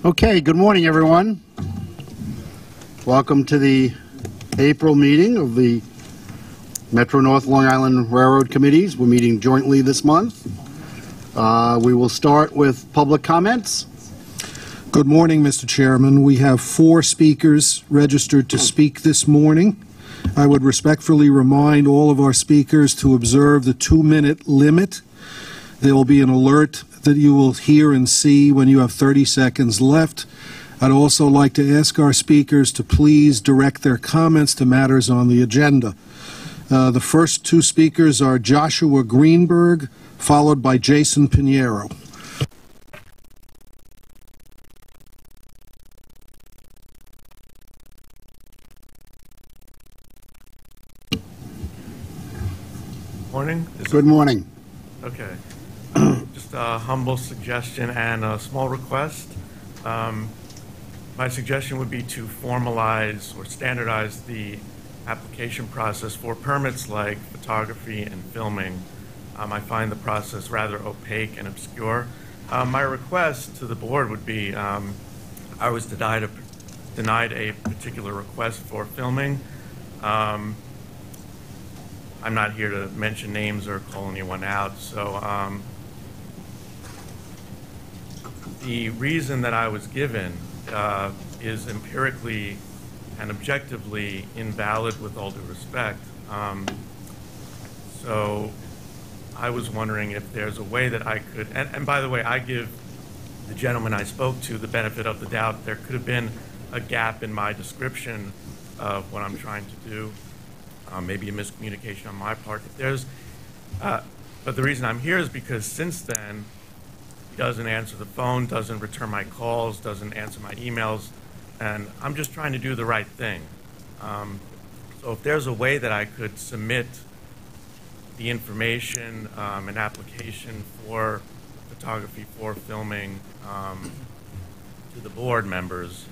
Okay, good morning, everyone. Welcome to the April meeting of the Metro North Long Island Railroad Committees. We're meeting jointly this month. We will start with public comments. Good morning, Mr. Chairman. We have 4 speakers registered to speak this morning. I would respectfully remind all of our speakers to observe the 2-minute limit. There will be an alert that you will hear and see when you have 30 seconds left. I'd also like to ask our speakers to please direct their comments to matters on the agenda. The first 2 speakers are Joshua Greenberg, followed by Jason Pinheiro. Morning. Good morning. Okay. Just a humble suggestion and a small request. My suggestion would be to formalize or standardize the application process for permits like photography and filming. I find the process rather opaque and obscure. My request to the board would be, I was denied a particular request for filming. I'm not here to mention names or call anyone out, so the reason that I was given is empirically and objectively invalid with all due respect. So I was wondering if there's a way that I could, and by the way, I give the gentleman I spoke to the benefit of the doubt. There could have been a gap in my description of what I'm trying to do. Maybe a miscommunication on my part. If there's, but the reason I'm here is because since then, he doesn't answer the phone, doesn't return my calls, doesn't answer my emails, and I'm just trying to do the right thing. So if there's a way that I could submit the information, an application for photography, for filming to the board members,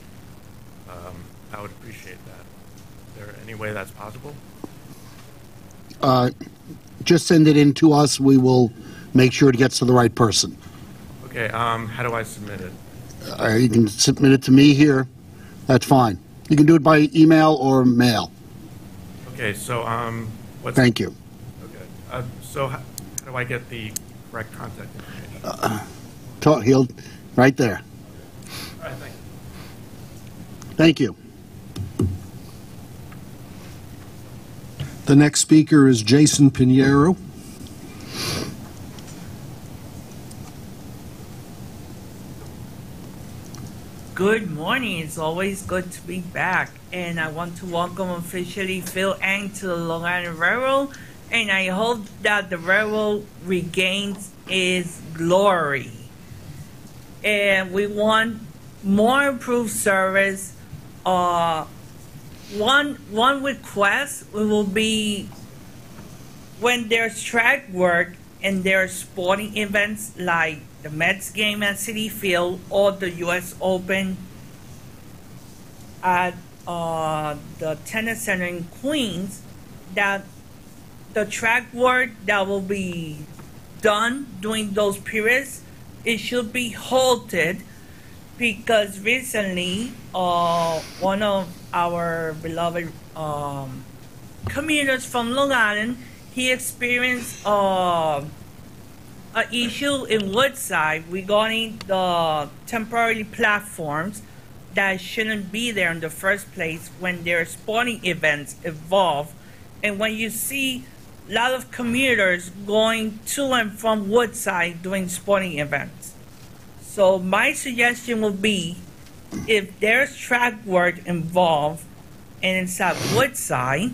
I would appreciate that. Is there any way that's possible? Just send it in to us. We will make sure it gets to the right person. Okay, how do I submit it? You can submit it to me here. That's fine. You can do it by email or mail. Okay, so what's... Thank you. Okay, so how do I get the correct contact information? He'll, right there. All right, thank you. Thank you. The next speaker is Jason Pinheiro. Good morning. It's always good to be back. And I want to welcome officially Phil Ang to the Long Island Railroad. And I hope that the railroad regains its glory. And we want more improved service. One request will be when there's track work and there's sporting events like the Mets game at Citi Field or the U.S. Open at the Tennis Center in Queens, that the track work that will be done during those periods, it should be halted, because recently one of our beloved commuters from Long Island, he experienced an issue in Woodside regarding the temporary platforms that shouldn't be there in the first place when there are sporting events involved. And when you see a lot of commuters going to and from Woodside during sporting events. So my suggestion would be, if there's track work involved and it's at Woodside,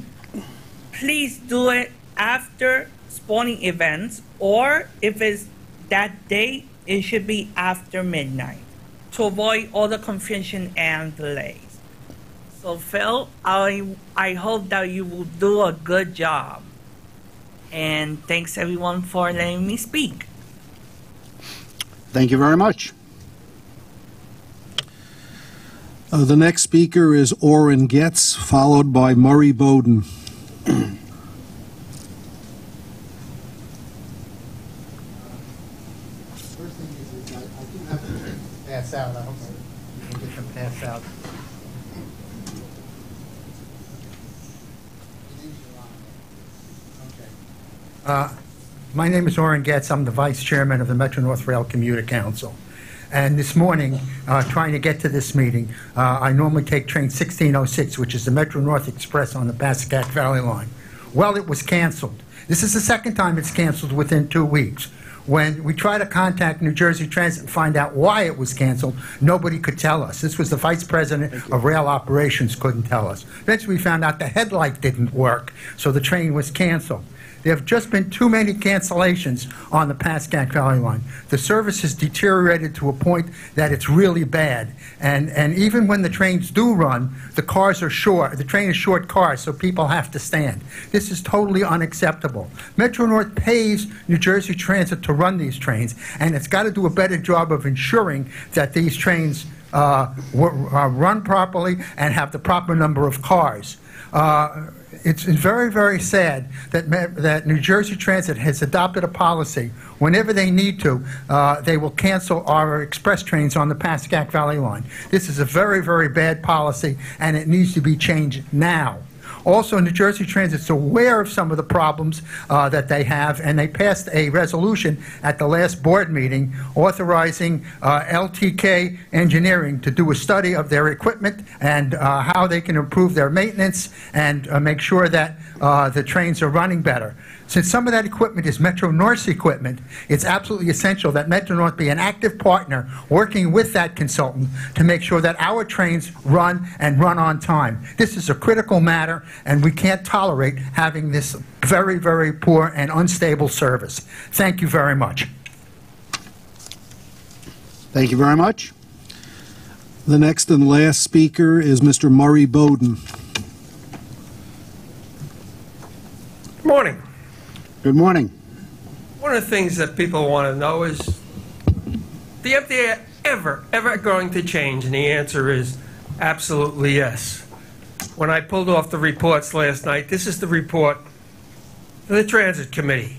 please do it after sporting events, or if it's that day, it should be after midnight to avoid all the confusion and delays. So Phil, I hope that you will do a good job. And thanks everyone for letting me speak. Thank you very much. The next speaker is Orrin Getz, followed by Murray Bowden. First thing is I do have to pass out. I hope can pass out. My name is Orrin Getz. I'm the Vice Chairman of the Metro North Rail Commuter Council. And this morning, trying to get to this meeting, I normally take train 1606, which is the Metro North Express on the Pascack Valley line. Well, it was canceled. This is the second time it's canceled within 2 weeks. When we try to contact New Jersey Transit and find out why it was canceled, nobody could tell us. This was the Vice President of Rail Operations couldn't tell us. Eventually, we found out the headlight didn't work, so the train was canceled. There have just been too many cancellations on the Pascack Valley line. The service has deteriorated to a point that it's really bad. And even when the trains do run, the cars are short. The train is short cars, so people have to stand. This is totally unacceptable. Metro North pays New Jersey Transit to run these trains, and it's got to do a better job of ensuring that these trains run properly and have the proper number of cars. It's very, very sad that New Jersey Transit has adopted a policy. Whenever they need to, they will cancel our express trains on the Pascack Valley line. This is a very, very bad policy, and it needs to be changed now. Also, New Jersey Transit's aware of some of the problems that they have, and they passed a resolution at the last board meeting authorizing LTK Engineering to do a study of their equipment and how they can improve their maintenance and make sure that the trains are running better. Since some of that equipment is Metro North's equipment, it's absolutely essential that Metro North be an active partner working with that consultant to make sure that our trains run and run on time. This is a critical matter, and we can't tolerate having this very, very poor and unstable service. Thank you very much. Thank you very much. The next and last speaker is Mr. Murray Bowden. Good morning. Good morning. One of the things that people want to know is, the MTA ever going to change? And the answer is absolutely yes. When I pulled off the reports last night, this is the report for the Transit Committee.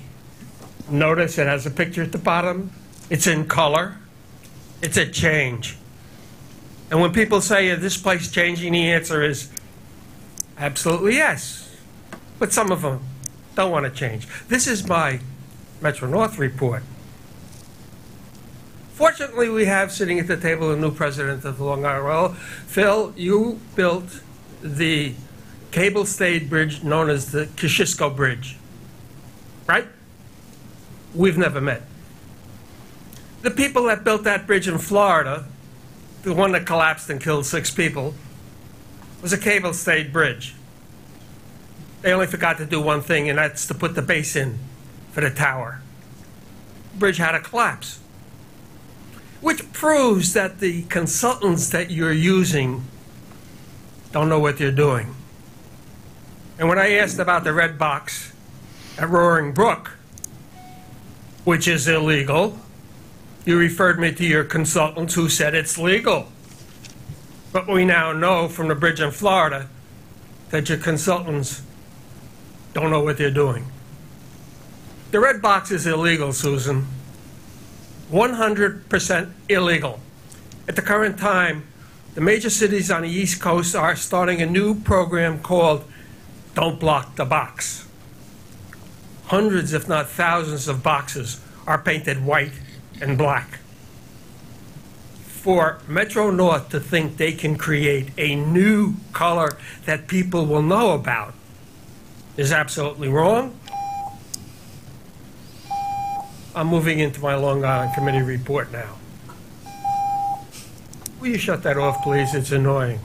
Notice it has a picture at the bottom. It's in color. It's a change. And when people say, is this place changing, the answer is absolutely yes. But some of them don't want to change. This is my Metro North report. Fortunately, we have sitting at the table a new president of the Long Island Railroad. Phil, you built the cable-stayed bridge known as the Kosciuszko Bridge, right? We've never met. The people that built that bridge in Florida, the one that collapsed and killed 6 people, was a cable-stayed bridge. They only forgot to do one thing, and that's to put the base in for the tower. The bridge had to collapse, which proves that the consultants that you're using don't know what they're doing. And when I asked about the red box at Roaring Brook, which is illegal, you referred me to your consultants who said it's legal. But we now know from the bridge in Florida that your consultants don't know what they're doing. The red box is illegal, Susan. 100% illegal. At the current time, the major cities on the East Coast are starting a new program called Don't Block the Box. Hundreds, if not thousands, of boxes are painted white and black. For Metro North to think they can create a new color that people will know about is absolutely wrong. I'm moving into my Long Island Committee report now. Will you shut that off, please? It's annoying.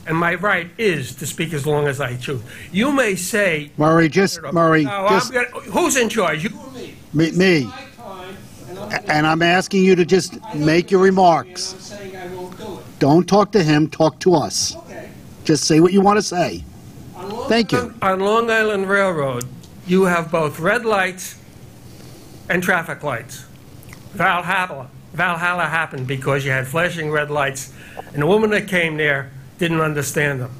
And my right is to speak as long as I choose. You may say... Murray, who's in charge? You or me? Me. And I'm asking you to just make your remarks. I'm saying I won't do it. Don't talk to him, talk to us. Okay. Just say what you want to say. Thank you. On Long Island Railroad, you have both red lights and traffic lights. Valhalla happened because you had flashing red lights, and the woman that came there didn't understand them.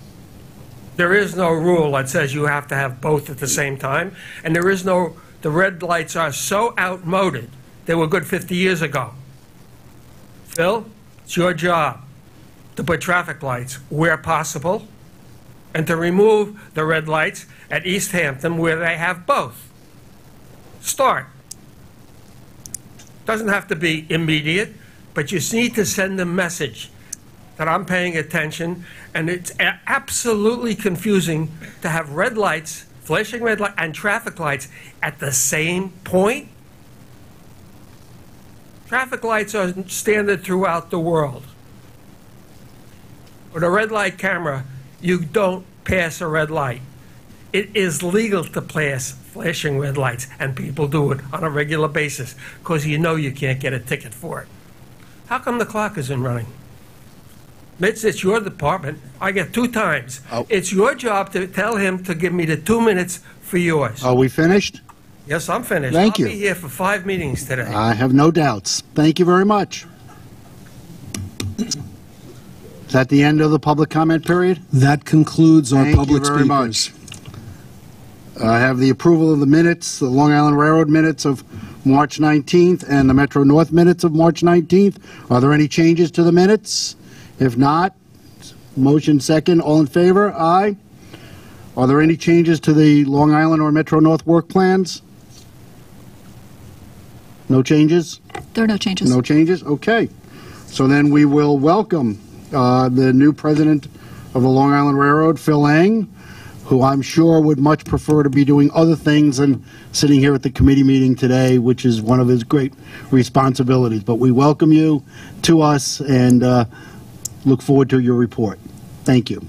There is no rule that says you have to have both at the same time, and there is no, the red lights are so outmoded, they were good 50 years ago. Phil, It's your job to put traffic lights where possible and to remove the red lights at East Hampton where they have both. Start. Doesn't have to be immediate, but you need to send a message that I'm paying attention, and it's absolutely confusing to have red lights, flashing red light, and traffic lights at the same point. Traffic lights are standard throughout the world. With a red light camera, you don't pass a red light. It is legal to pass flashing red lights, and people do it on a regular basis because you know you can't get a ticket for it. How come the clock isn't running? It's your department. I get 2 times. Oh. It's your job to tell him to give me the 2 minutes for yours. Are we finished? Yes, I'm finished. Thank you. I'll be here for 5 meetings today. I have no doubts. Thank you very much. Is that the end of the public comment period? That concludes our Thank public you very speakers. much. I have the approval of the minutes, the Long Island Railroad minutes of March 19th and the Metro North minutes of March 19th. Are there any changes to the minutes? If not, motion second. All in favor? Aye. Are there any changes to the Long Island or Metro North work plans? No changes? There are no changes. No changes? Okay. So then we will welcome the new president of the Long Island Railroad, Phil Lang, who I'm sure would much prefer to be doing other things than sitting here at the committee meeting today, which is one of his great responsibilities. But we welcome you to us and look forward to your report. Thank you.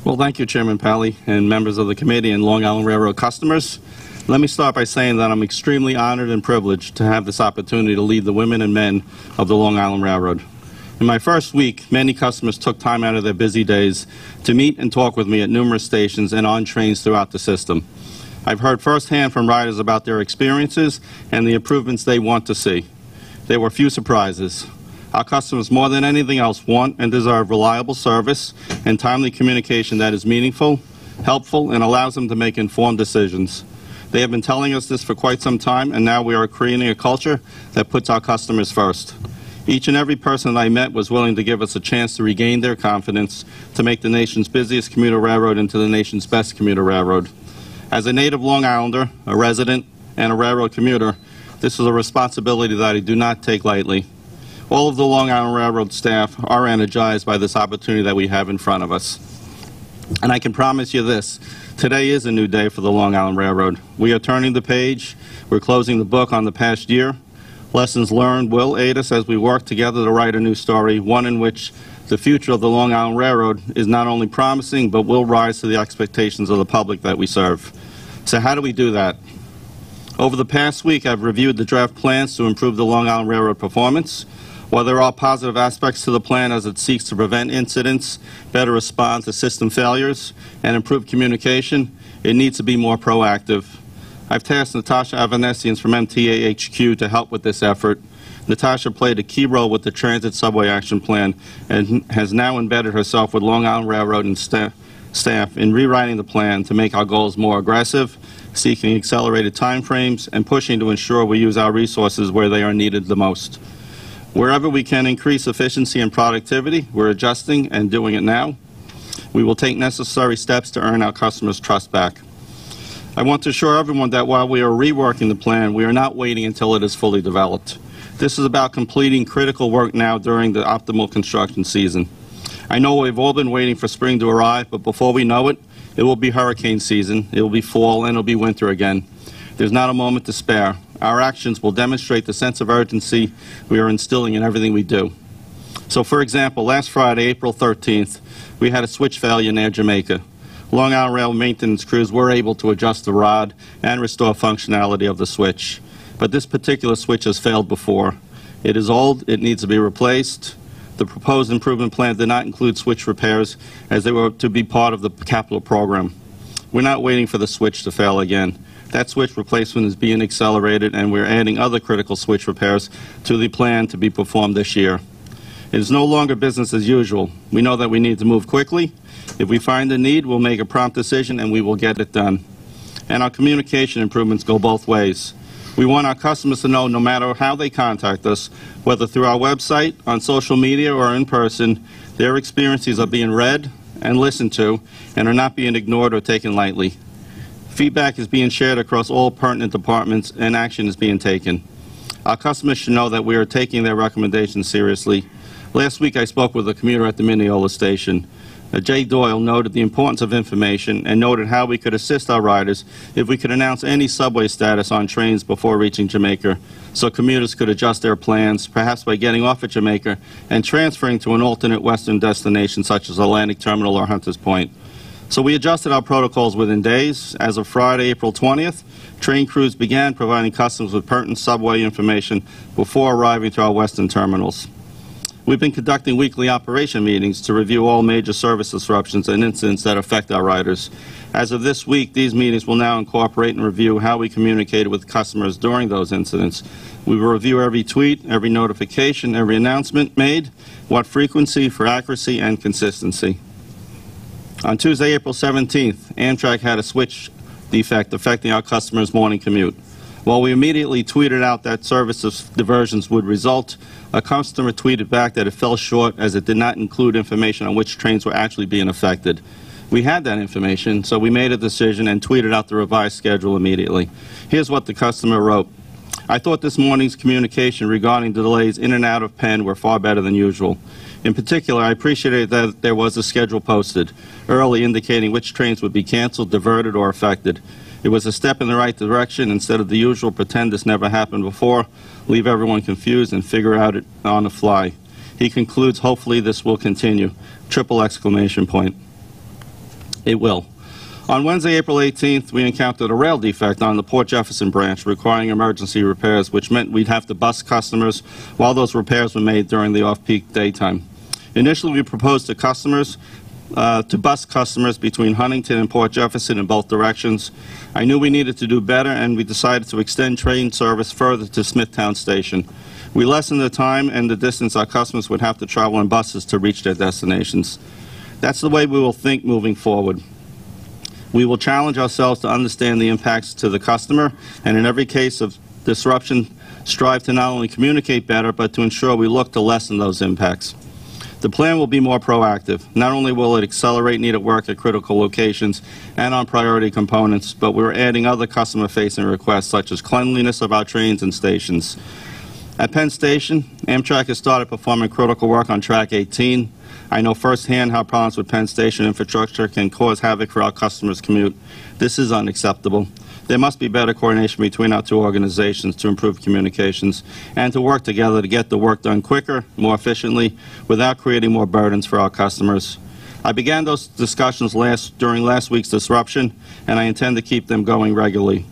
Well, thank you, Chairman Pally, and members of the committee and Long Island Railroad customers. Let me start by saying that I'm extremely honored and privileged to have this opportunity to lead the women and men of the Long Island Railroad. In my first week, many customers took time out of their busy days to meet and talk with me at numerous stations and on trains throughout the system. I've heard firsthand from riders about their experiences and the improvements they want to see. There were few surprises. Our customers, more than anything else, want and deserve reliable service and timely communication that is meaningful, helpful, and allows them to make informed decisions. They have been telling us this for quite some time, and now we are creating a culture that puts our customers first. Each and every person that I met was willing to give us a chance to regain their confidence to make the nation's busiest commuter railroad into the nation's best commuter railroad. As a native Long Islander, a resident, and a railroad commuter, this is a responsibility that I do not take lightly. All of the Long Island Railroad staff are energized by this opportunity that we have in front of us. And I can promise you this, today is a new day for the Long Island Railroad. We are turning the page, we're closing the book on the past year. Lessons learned will aid us as we work together to write a new story, one in which the future of the Long Island Railroad is not only promising, but will rise to the expectations of the public that we serve. So how do we do that? Over the past week, I've reviewed the draft plans to improve the Long Island Railroad performance. While there are positive aspects to the plan as it seeks to prevent incidents, better respond to system failures, and improve communication, it needs to be more proactive. I've tasked Natasha Avanesians from MTA HQ to help with this effort. Natasha played a key role with the Transit Subway Action Plan and has now embedded herself with Long Island Railroad and staff in rewriting the plan to make our goals more aggressive, seeking accelerated timeframes, and pushing to ensure we use our resources where they are needed the most. Wherever we can increase efficiency and productivity, we're adjusting and doing it now. We will take necessary steps to earn our customers' trust back. I want to assure everyone that while we are reworking the plan, we are not waiting until it is fully developed. This is about completing critical work now during the optimal construction season. I know we've all been waiting for spring to arrive, but before we know it, it will be hurricane season, it will be fall, and it will be winter again. There's not a moment to spare. Our actions will demonstrate the sense of urgency we are instilling in everything we do. So, for example, last Friday, April 13th, we had a switch failure near Jamaica. Long Island Rail maintenance crews were able to adjust the rod and restore functionality of the switch. But this particular switch has failed before. It is old, it needs to be replaced. The proposed improvement plan did not include switch repairs as they were to be part of the capital program. We're not waiting for the switch to fail again. That switch replacement is being accelerated, and we're adding other critical switch repairs to the plan to be performed this year. It is no longer business as usual. We know that we need to move quickly. If we find a need, we'll make a prompt decision and we will get it done. And our communication improvements go both ways. We want our customers to know no matter how they contact us, whether through our website, on social media, or in person, their experiences are being read and listened to and are not being ignored or taken lightly. Feedback is being shared across all pertinent departments and action is being taken. Our customers should know that we are taking their recommendations seriously. Last week I spoke with a commuter at the Mineola station. Jay Doyle noted the importance of information and noted how we could assist our riders if we could announce any subway status on trains before reaching Jamaica, so commuters could adjust their plans, perhaps by getting off at Jamaica and transferring to an alternate western destination such as Atlantic Terminal or Hunters Point. So we adjusted our protocols within days. As of Friday, April 20th, train crews began providing customers with pertinent subway information before arriving to our western terminals. We've been conducting weekly operation meetings to review all major service disruptions and incidents that affect our riders. As of this week, these meetings will now incorporate and review how we communicated with customers during those incidents. We will review every tweet, every notification, every announcement made, what frequency for accuracy and consistency. On Tuesday, April 17th, Amtrak had a switch defect affecting our customers' morning commute. While we immediately tweeted out that service diversions would result, a customer tweeted back that it fell short as it did not include information on which trains were actually being affected. We had that information, so we made a decision and tweeted out the revised schedule immediately. Here's what the customer wrote. I thought this morning's communication regarding the delays in and out of Penn were far better than usual. In particular, I appreciated that there was a schedule posted early indicating which trains would be canceled, diverted, or affected. It was a step in the right direction instead of the usual pretend this never happened before, leave everyone confused, and figure out it on the fly. He concludes, hopefully this will continue. Triple exclamation point. It will. On Wednesday, April 18th, we encountered a rail defect on the Port Jefferson branch requiring emergency repairs, which meant we'd have to bus customers while those repairs were made during the off-peak daytime. Initially, we proposed to customers to bus customers between Huntington and Port Jefferson in both directions. I knew we needed to do better, and we decided to extend train service further to Smithtown Station. We lessened the time and the distance our customers would have to travel in buses to reach their destinations. That's the way we will think moving forward. We will challenge ourselves to understand the impacts to the customer, and in every case of disruption, strive to not only communicate better, but to ensure we look to lessen those impacts. The plan will be more proactive. Not only will it accelerate needed work at critical locations and on priority components, but we're adding other customer-facing requests such as cleanliness of our trains and stations. At Penn Station, Amtrak has started performing critical work on Track 18. I know firsthand how problems with Penn Station infrastructure can cause havoc for our customers' commute. This is unacceptable. There must be better coordination between our two organizations to improve communications and to work together to get the work done quicker, more efficiently, without creating more burdens for our customers. I began those discussions during last week's disruption, and I intend to keep them going regularly.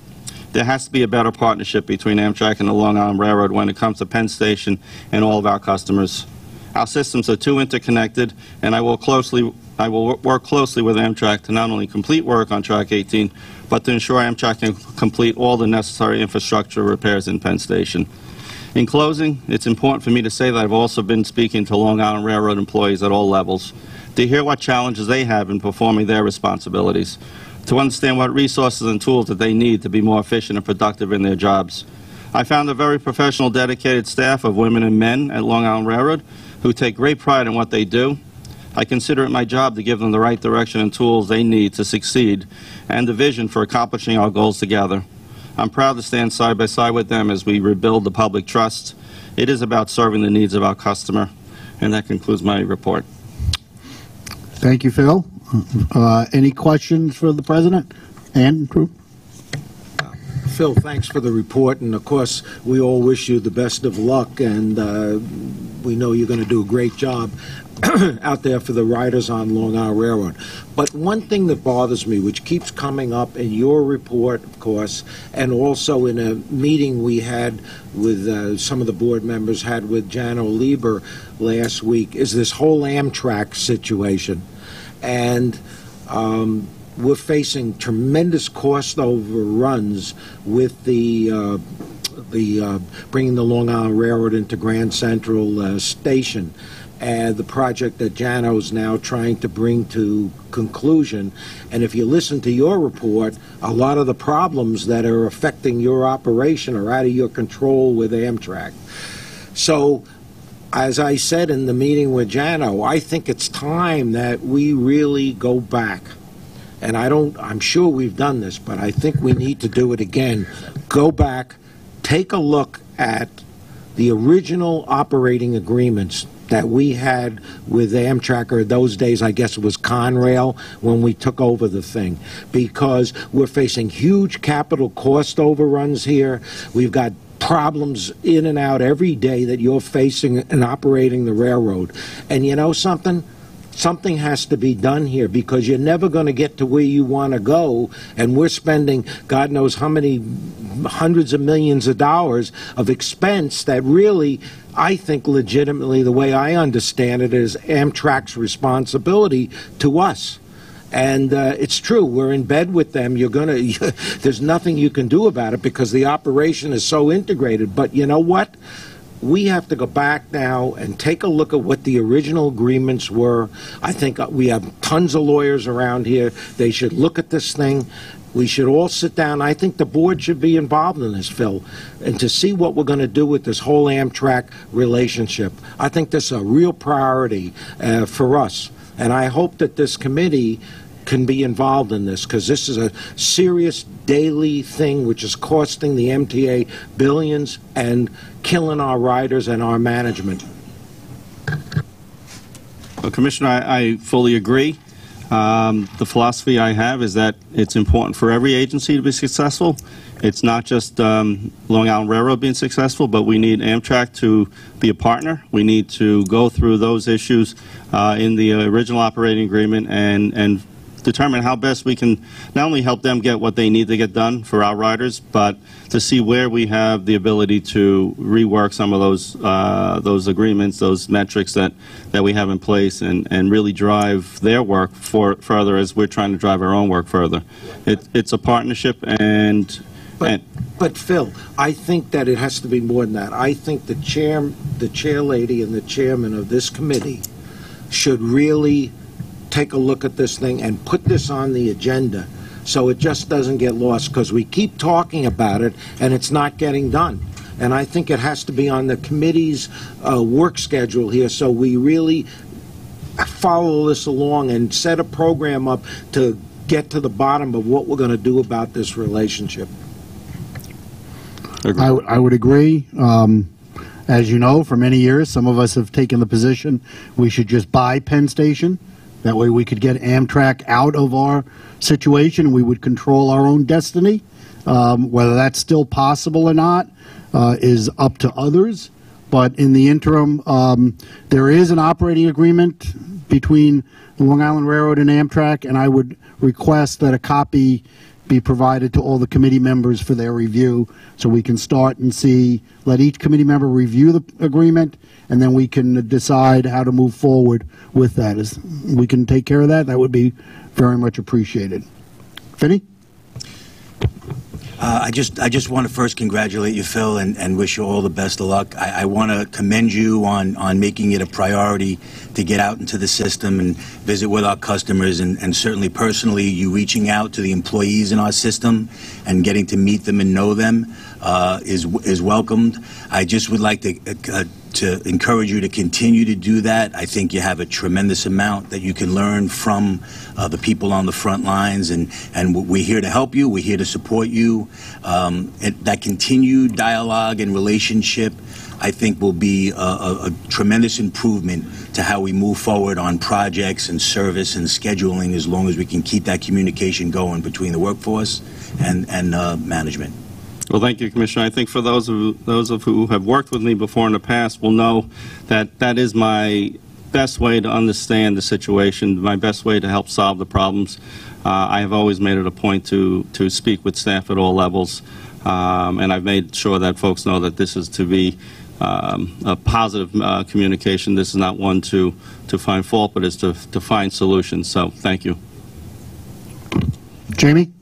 There has to be a better partnership between Amtrak and the Long Island Railroad when it comes to Penn Station and all of our customers. Our systems are too interconnected, and I will work closely with Amtrak to not only complete work on Track 18, but to ensure Amtrak can complete all the necessary infrastructure repairs in Penn Station. In closing, it's important for me to say that I've also been speaking to Long Island Railroad employees at all levels to hear what challenges they have in performing their responsibilities, to understand what resources and tools that they need to be more efficient and productive in their jobs. I found a very professional, dedicated staff of women and men at Long Island Railroad who take great pride in what they do. I consider it my job to give them the right direction and tools they need to succeed and the vision for accomplishing our goals together. I'm proud to stand side by side with them as we rebuild the public trust. It is about serving the needs of our customer. And that concludes my report. Thank you, Phil. Any questions for the President and crew? Phil, thanks for the report, and of course, we all wish you the best of luck, and we know you're going to do a great job out there for the riders on Long Island Railroad. But one thing that bothers me, which keeps coming up in your report, of course, and also in a meeting we had with some of the board members had with Jan O'Lieber last week, is this whole Amtrak situation. And we're facing tremendous cost overruns with the bringing the Long Island Railroad into Grand Central Station, and the project that Jano's now trying to bring to conclusion. And if you listen to your report, a lot of the problems that are affecting your operation are out of your control with Amtrak. So, as I said in the meeting with Jano, I think it's time that we really go back. And I'm sure we've done this, but I think we need to do it again. Go back, take a look at the original operating agreements that we had with Amtrak, or those days I guess it was Conrail, when we took over the thing, because we're facing huge capital cost overruns here. We've got problems in and out every day that you're facing in operating the railroad. And you know something? Something has to be done here, because you're never going to get to where you want to go, and we're spending God knows how many hundreds of millions of dollars of expense that really, I think legitimately, the way I understand it, is Amtrak's responsibility to us. And it's true, we're in bed with them. There's nothing you can do about it because the operation is so integrated. But you know what? We have to go back now and take a look at what the original agreements were. I think we have tons of lawyers around here. They should look at this thing. We should all sit down. I think the board should be involved in this, Phil, and to see what we're going to do with this whole Amtrak relationship. I think this is a real priority for us, and I hope that this committee can be involved in this, because this is a serious daily thing which is costing the MTA billions and killing our riders and our management. Well, Commissioner, I fully agree. The philosophy I have is that it's important for every agency to be successful. It's not just Long Island Railroad being successful, but we need Amtrak to be a partner. We need to go through those issues in the original operating agreement and determine how best we can not only help them get what they need to get done for our riders, but to see where we have the ability to rework some of those agreements, those metrics that we have in place, and really drive their work further as we're trying to drive our own work further. It's a partnership, But Phil, I think that it has to be more than that. I think the chair lady and the chairman of this committee should really take a look at this thing and put this on the agenda so it just doesn't get lost, because we keep talking about it and it's not getting done. And I think it has to be on the committee's work schedule here, so we really follow this along and set a program up to get to the bottom of what we're going to do about this relationship. I would agree. As you know, for many years, some of us have taken the position we should just buy Penn Station. That way we could get Amtrak out of our situation. We would control our own destiny. Whether that's still possible or not is up to others. But in the interim, there is an operating agreement between the Long Island Railroad and Amtrak, and I would request that a copy be provided to all the committee members for their review, so we can start and let each committee member review the agreement, and then we can decide how to move forward with that. As we can take care of that, that would be very much appreciated. Finney? I just want to first congratulate you, Phil, and wish you all the best of luck. I want to commend you on making it a priority to get out into the system and visit with our customers, and certainly personally, you reaching out to the employees in our system and getting to meet them and know them is welcomed. I just would like to encourage you to continue to do that. I think you have a tremendous amount that you can learn from the people on the front lines, and we're here to help you. We're here to support you. That continued dialogue and relationship, I think, will be a tremendous improvement to how we move forward on projects and service and scheduling, as long as we can keep that communication going between the workforce and management. Well, thank you, Commissioner. I think for those of who have worked with me before in the past will know that that is my best way to understand the situation, my best way to help solve the problems. I have always made it a point to speak with staff at all levels, and I've made sure that folks know that this is to be a positive communication. This is not one to find fault, but is to find solutions. So, thank you. Jamie?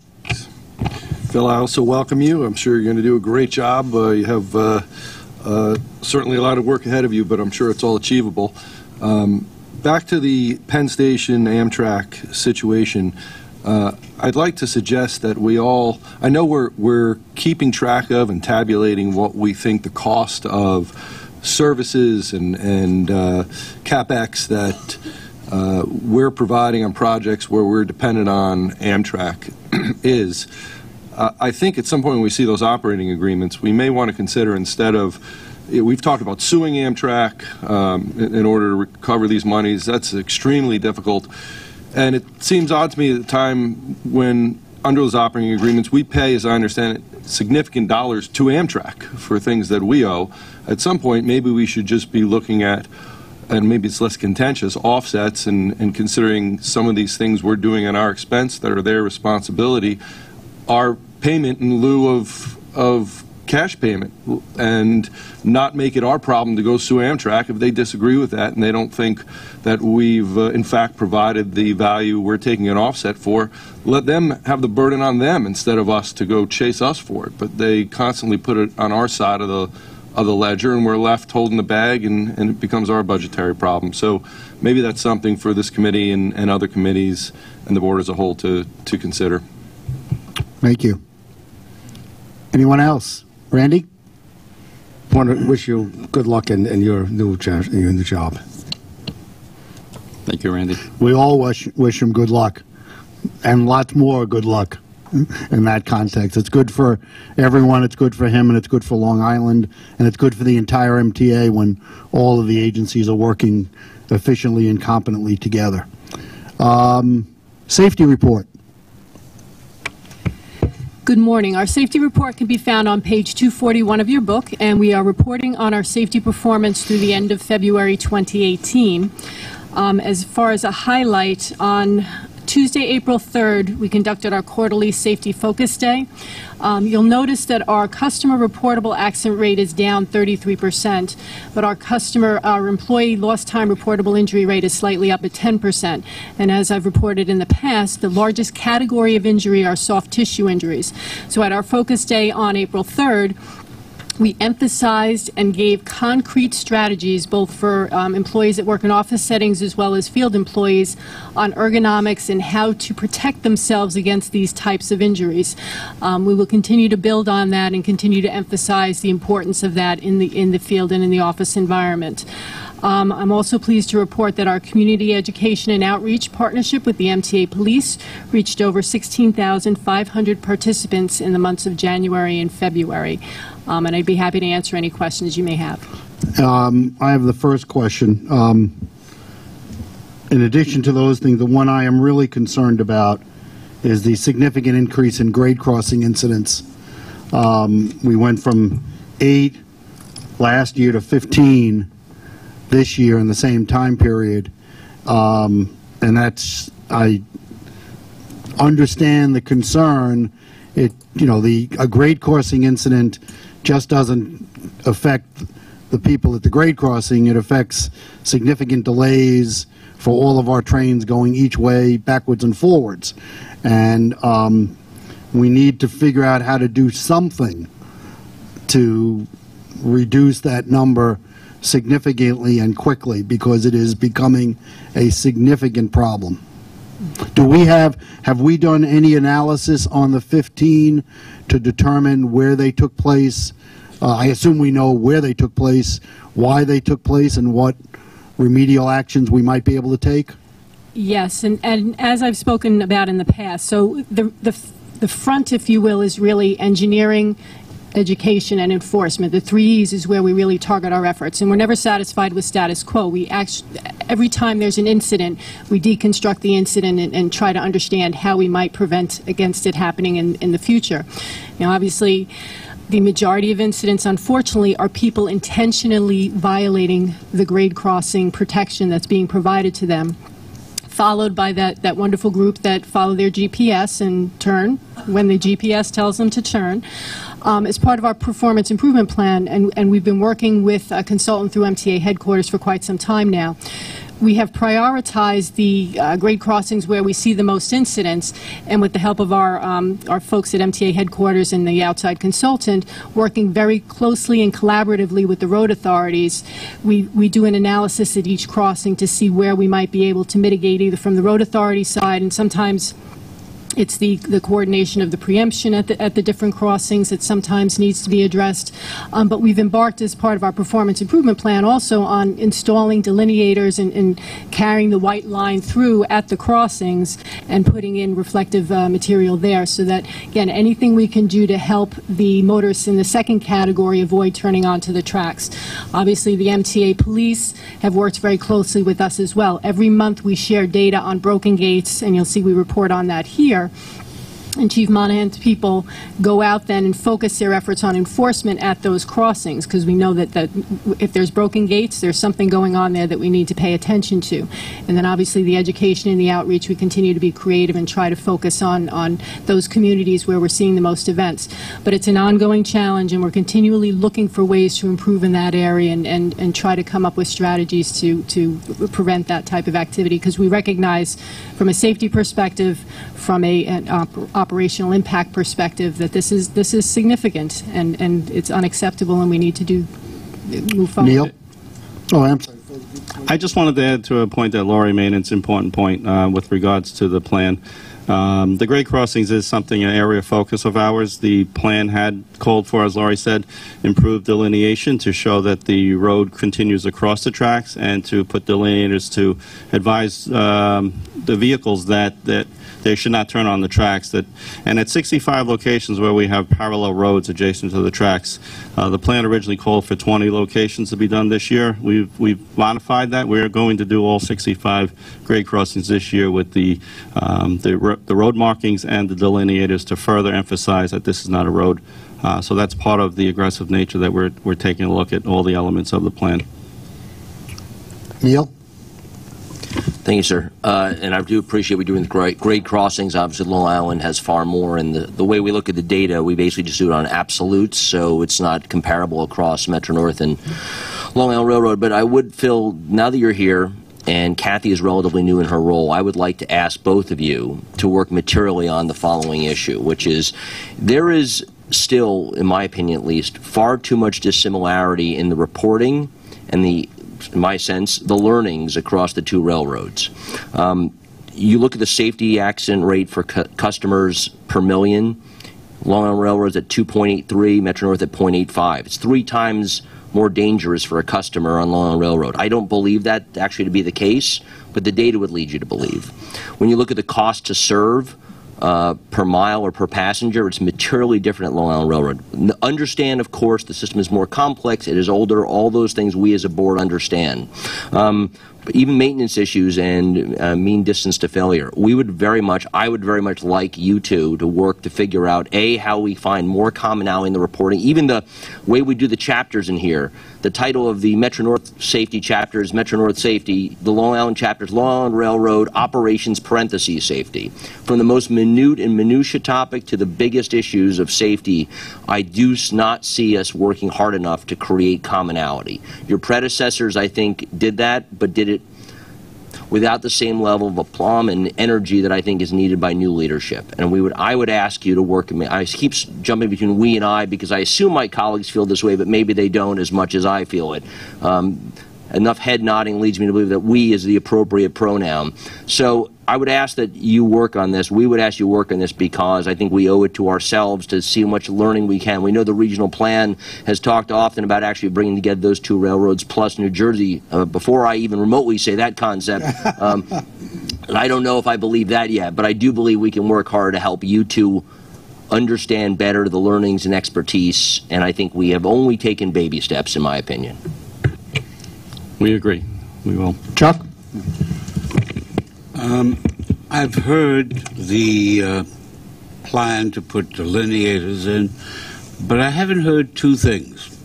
Phil, I also welcome you. I'm sure you're going to do a great job. You have certainly a lot of work ahead of you, but I'm sure it's all achievable. Back to the Penn Station Amtrak situation, I'd like to suggest that we all, I know we're keeping track of and tabulating what we think the cost of services and CapEx that we're providing on projects where we're dependent on Amtrak is. I think at some point when we see those operating agreements, we may want to consider, instead of, we've talked about suing Amtrak in order to recover these monies. That's extremely difficult. And it seems odd to me at the time when, under those operating agreements, we pay, as I understand it, significant dollars to Amtrak for things that we owe. At some point, maybe we should just be looking at, and maybe it's less contentious, offsets and considering some of these things we're doing at our expense that are their responsibility, our payment in lieu of cash payment, and not make it our problem to go sue Amtrak if they disagree with that and they don't think that we've in fact provided the value we're taking an offset for. Let them have the burden on them instead of us to go chase us for it. But they constantly put it on our side of the ledger, and we're left holding the bag, and it becomes our budgetary problem. So maybe that's something for this committee and other committees and the board as a whole to consider. Thank you. Anyone else? Randy? I want to wish you good luck in your new job. Thank you, Randy. We all wish him good luck, and lots more good luck in that context. It's good for everyone, it's good for him, and it's good for Long Island, and it's good for the entire MTA when all of the agencies are working efficiently and competently together. Safety report. Good morning. Our safety report can be found on page 241 of your book, and we are reporting on our safety performance through the end of February 2018. As far as a highlight, on Tuesday, April 3rd, we conducted our quarterly safety focus day. You'll notice that our customer reportable accident rate is down 33%, but our employee lost time reportable injury rate is slightly up at 10%. And as I've reported in the past, the largest category of injury are soft tissue injuries. So at our focus day on April 3rd, we emphasized and gave concrete strategies, both for employees that work in office settings as well as field employees, on ergonomics and how to protect themselves against these types of injuries. We will continue to build on that and continue to emphasize the importance of that in the field and in the office environment. I'm also pleased to report that our community education and outreach partnership with the MTA Police reached over 16,500 participants in the months of January and February. And I'd be happy to answer any questions you may have. I have the first question. In addition to those things, the one I am really concerned about is the significant increase in grade crossing incidents. We went from 8 last year to 15 this year in the same time period, and that's, I understand the concern. A grade crossing incident just doesn't affect the people at the grade crossing. It affects significant delays for all of our trains going each way, backwards and forwards, and we need to figure out how to do something to reduce that number significantly and quickly, because it is becoming a significant problem. Have we done any analysis on the 15 to determine where they took place? I assume we know where they took place, why they took place, and what remedial actions we might be able to take? Yes, and as I've spoken about in the past, so the front, if you will, is really engineering, education, and enforcement. The 3 E's is where we really target our efforts, and we're never satisfied with status quo. We every time there's an incident, we deconstruct the incident and try to understand how we might prevent against it happening in the future. Now, obviously, the majority of incidents, unfortunately, are people intentionally violating the grade crossing protection that's being provided to them, followed by that wonderful group that follow their GPS and turn when the GPS tells them to turn. As part of our performance improvement plan, and we've been working with a consultant through MTA headquarters for quite some time now, we have prioritized the grade crossings where we see the most incidents, and with the help of our folks at MTA headquarters and the outside consultant, working very closely and collaboratively with the road authorities, we do an analysis at each crossing to see where we might be able to mitigate, either from the road authority side, and sometimes it's the coordination of the preemption at the different crossings that sometimes needs to be addressed. But we've embarked as part of our performance improvement plan also on installing delineators and carrying the white line through at the crossings and putting in reflective material there, so that, again, anything we can do to help the motorists in the second category avoid turning onto the tracks. Obviously, the MTA police have worked very closely with us as well. Every month we share data on broken gates, and you'll see we report on that here. And Chief Monahan's people go out then and focus their efforts on enforcement at those crossings, because we know that if there's broken gates, there's something going on there that we need to pay attention to. And then obviously the education and the outreach, we continue to be creative and try to focus on those communities where we're seeing the most events. But it's an ongoing challenge, and we're continually looking for ways to improve in that area and try to come up with strategies to prevent that type of activity, because we recognize from a safety perspective, from an operational impact perspective, that this is significant and it's unacceptable, and we need to move forward. Neil? Oh, I'm sorry. I just wanted to add to a point that Laurie made. It's an important point with regards to the plan. The grade crossings is something, an area of focus of ours. The plan had called for, as Laurie said, improved delineation to show that the road continues across the tracks, and to put delineators to advise the vehicles that they should not turn on the tracks. And at 65 locations where we have parallel roads adjacent to the tracks, the plan originally called for 20 locations to be done this year. We've modified that. We're going to do all 65 grade crossings this year with the road markings and the delineators to further emphasize that this is not a road. So that's part of the aggressive nature that we're taking a look at all the elements of the plan. Neil? Thank you, sir. And I do appreciate we doing the grade crossings. Obviously, Long Island has far more, and the way we look at the data, we basically just do it on absolutes, so it's not comparable across Metro North and Long Island Railroad. But I would, Phil, now that you're here, and Kathy is relatively new in her role, I would like to ask both of you to work materially on the following issue, which is there is still, in my opinion at least, far too much dissimilarity in the reporting and in my sense, the learnings across the two railroads. You look at the safety accident rate for customers per million. Long Island Railroad's at 2.83, Metro North at 0.85. It's 3 times more dangerous for a customer on Long Island Railroad. I don't believe that actually to be the case, but the data would lead you to believe. When you look at the cost to serve per mile or per passenger, it's materially different at Long Island Railroad. Understand, of course, the system is more complex, it is older, all those things we as a board understand. But even maintenance issues and mean distance to failure, I would very much like you two to work to figure out, A, how we find more commonality in the reporting, even the way we do the chapters in here. The title of the Metro North Safety chapter is Metro North Safety. The Long Island chapter is Long Island Railroad Operations parentheses Safety. From the most minute and minutia topic to the biggest issues of safety, I do not see us working hard enough to create commonality. Your predecessors, I think, did that, but did it without the same level of aplomb and energy that I think is needed by new leadership. And I would ask you to work. I keep jumping between we and I because I assume my colleagues feel this way, but maybe they don't as much as I feel it. Enough head nodding leads me to believe that we is the appropriate pronoun. So I would ask that you work on this. We would ask you to work on this because I think we owe it to ourselves to see how much learning we can. We know the regional plan has talked often about actually bringing together those two railroads plus New Jersey. Before I even remotely say that concept, and I don't know if I believe that yet, but I do believe we can work hard to help you two understand better the learnings and expertise, and I think we have only taken baby steps, in my opinion. We agree. We will. Chuck? I've heard the plan to put delineators in, but I haven't heard 2 things.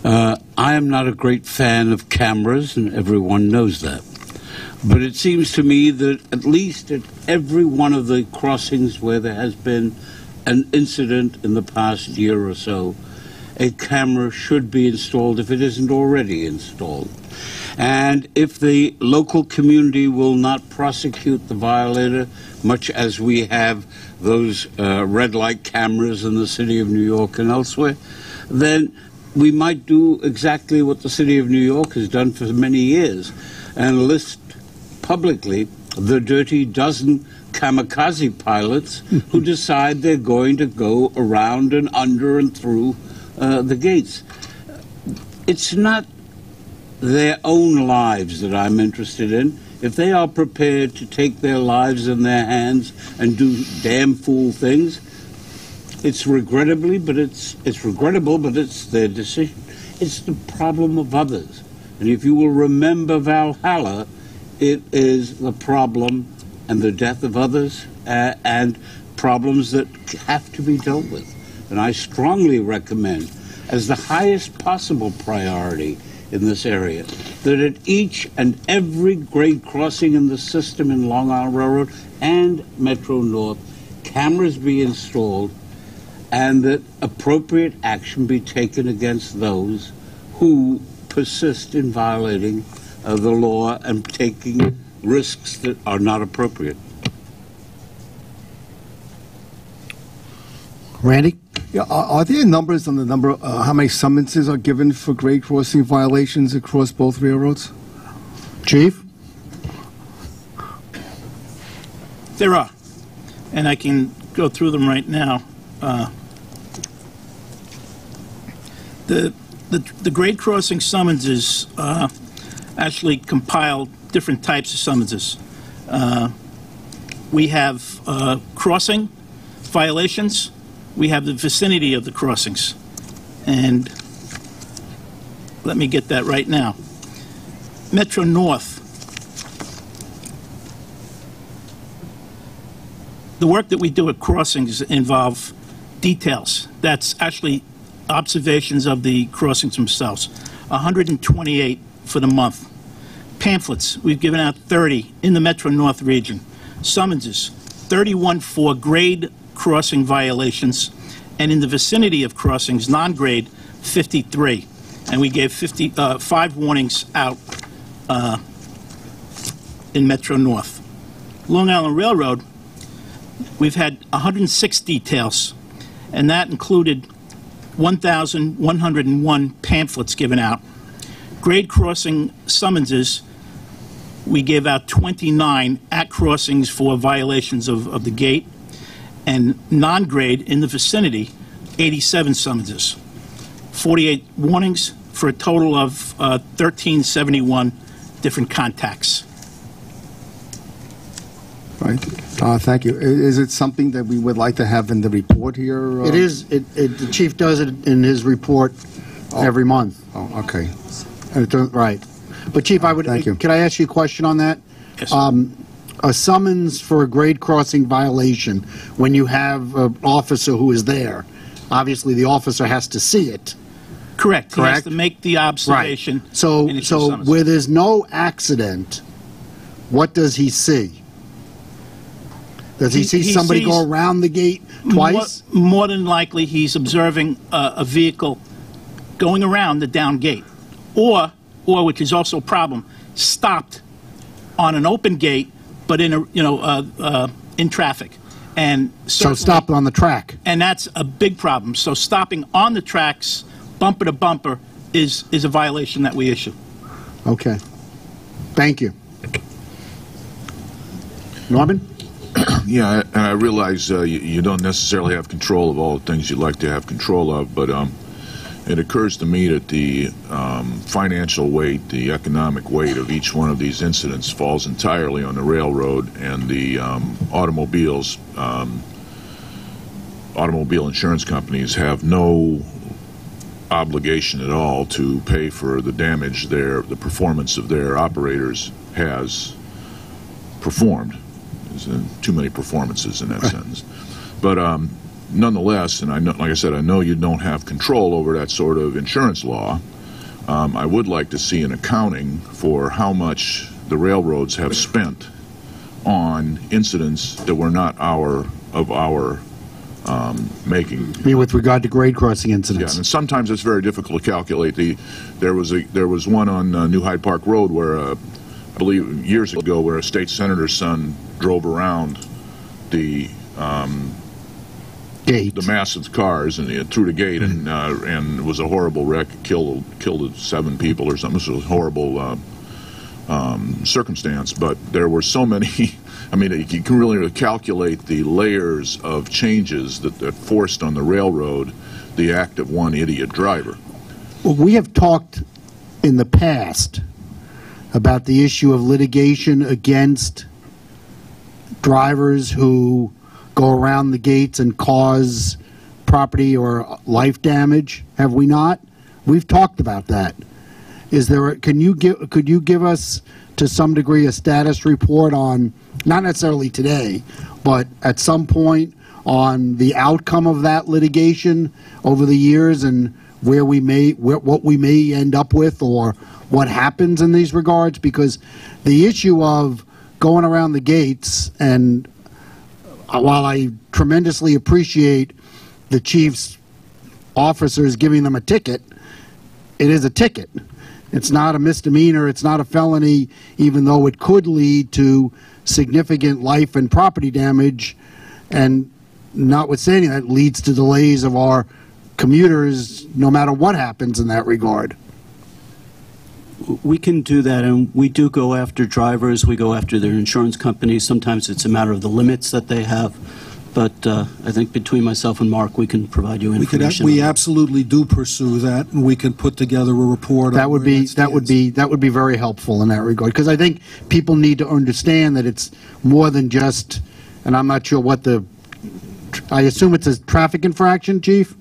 I am not a great fan of cameras, and everyone knows that. But it seems to me that at least at every one of the crossings where there has been an incident in the past year or so, a camera should be installed if it isn't already installed. And if the local community will not prosecute the violator, much as we have those red light cameras in the city of New York and elsewhere, then we might do exactly what the city of New York has done for many years and list publicly the dirty dozen kamikaze pilots who decide they're going to go around and under and through the gates. It's not their own lives that I'm interested in. If they are prepared to take their lives in their hands and do damn fool things, it's regrettable, but it's their decision. It's the problem of others. And if you will remember Valhalla, it is the problem and the death of others and problems that have to be dealt with. And I strongly recommend, as the highest possible priority in this area, that at each and every grade crossing in the system in Long Island Railroad and Metro North, cameras be installed and that appropriate action be taken against those who persist in violating the law and taking risks that are not appropriate. Randy? Yeah, are there numbers on the number, how many summonses are given for grade crossing violations across both railroads? Chief? There are, and I can go through them right now. The grade crossing summonses actually compile different types of summonses. We have crossing violations. We have the vicinity of the crossings. And let me get that right now. Metro North. The work that we do at crossings involve details. That's actually observations of the crossings themselves. 128 for the month. Pamphlets, we've given out 30 in the Metro North region. Summonses, 31 for grade crossing violations, and in the vicinity of crossings, non-grade, 53. And we gave 5 warnings out in Metro North. Long Island Railroad, we've had 106 details, and that included 1,101 pamphlets given out. Grade crossing summonses, we gave out 29 at crossings for violations of the gate, and non-grade in the vicinity, 87 summonses. 48 warnings for a total of 1,371 different contacts. Right. Thank you. Is it something that we would like to have in the report here? It is. The chief does it in his report every month. Oh, okay. Right. But Chief, Thank you. Can I ask you a question on that? Yes. A summons for a grade crossing violation, when you have an officer who is there, obviously the officer has to see it. Correct. He has to make the observation. Right. So summons. where there's no accident, what does he see? Does he see somebody go around the gate twice? More than likely, he's observing a vehicle going around the down gate, or which is also a problem, stopped on an open gate, but in in traffic, and so stopped on the track. And that's a big problem. So stopping on the tracks, bumper to bumper, is a violation that we issue. Okay. Thank you. Norman? Yeah, I realize you don't necessarily have control of all the things you'd like to have control of, but it occurs to me that the financial weight, the economic weight of each one of these incidents falls entirely on the railroad, and the automobile insurance companies have no obligation at all to pay for the damage the performance of their operators has performed. There's too many performances in that sentence. But nonetheless, and I know, like I said, I know you don't have control over that sort of insurance law. I would like to see an accounting for how much the railroads have spent on incidents that were not of our making. I mean, with regard to grade crossing incidents. Yeah, and sometimes it's very difficult to calculate. There was one on New Hyde Park Road where, I believe years ago, where a state senator's son drove around the gate, the massive cars, and through the gate, and it was a horrible wreck. Killed 7 people or something. It was a horrible circumstance. But there were so many. I mean, you can really calculate the layers of changes that forced on the railroad the act of one idiot driver. Well, we have talked in the past about the issue of litigation against drivers who go around the gates and cause property or life damage, have we not? We've talked about that. Is there could you give us to some degree a status report on, not necessarily today, but at some point, on the outcome of that litigation over the years and what we may end up with, or what happens in these regards? Because the issue of going around the gates, and while I tremendously appreciate the chief's officers giving them a ticket, it is a ticket. It's not a misdemeanor, it's not a felony, even though it could lead to significant life and property damage, and notwithstanding that leads to delays of our commuters no matter what happens in that regard. We can do that, and we do go after drivers, we go after their insurance companies. Sometimes it's a matter of the limits that they have, but I think between myself and Mark, we can provide you information. We absolutely do pursue that, and we can put together a report. That would be very helpful in that regard, because I think people need to understand that it's more than just, and I'm not sure what I assume it's a traffic infraction, Chief?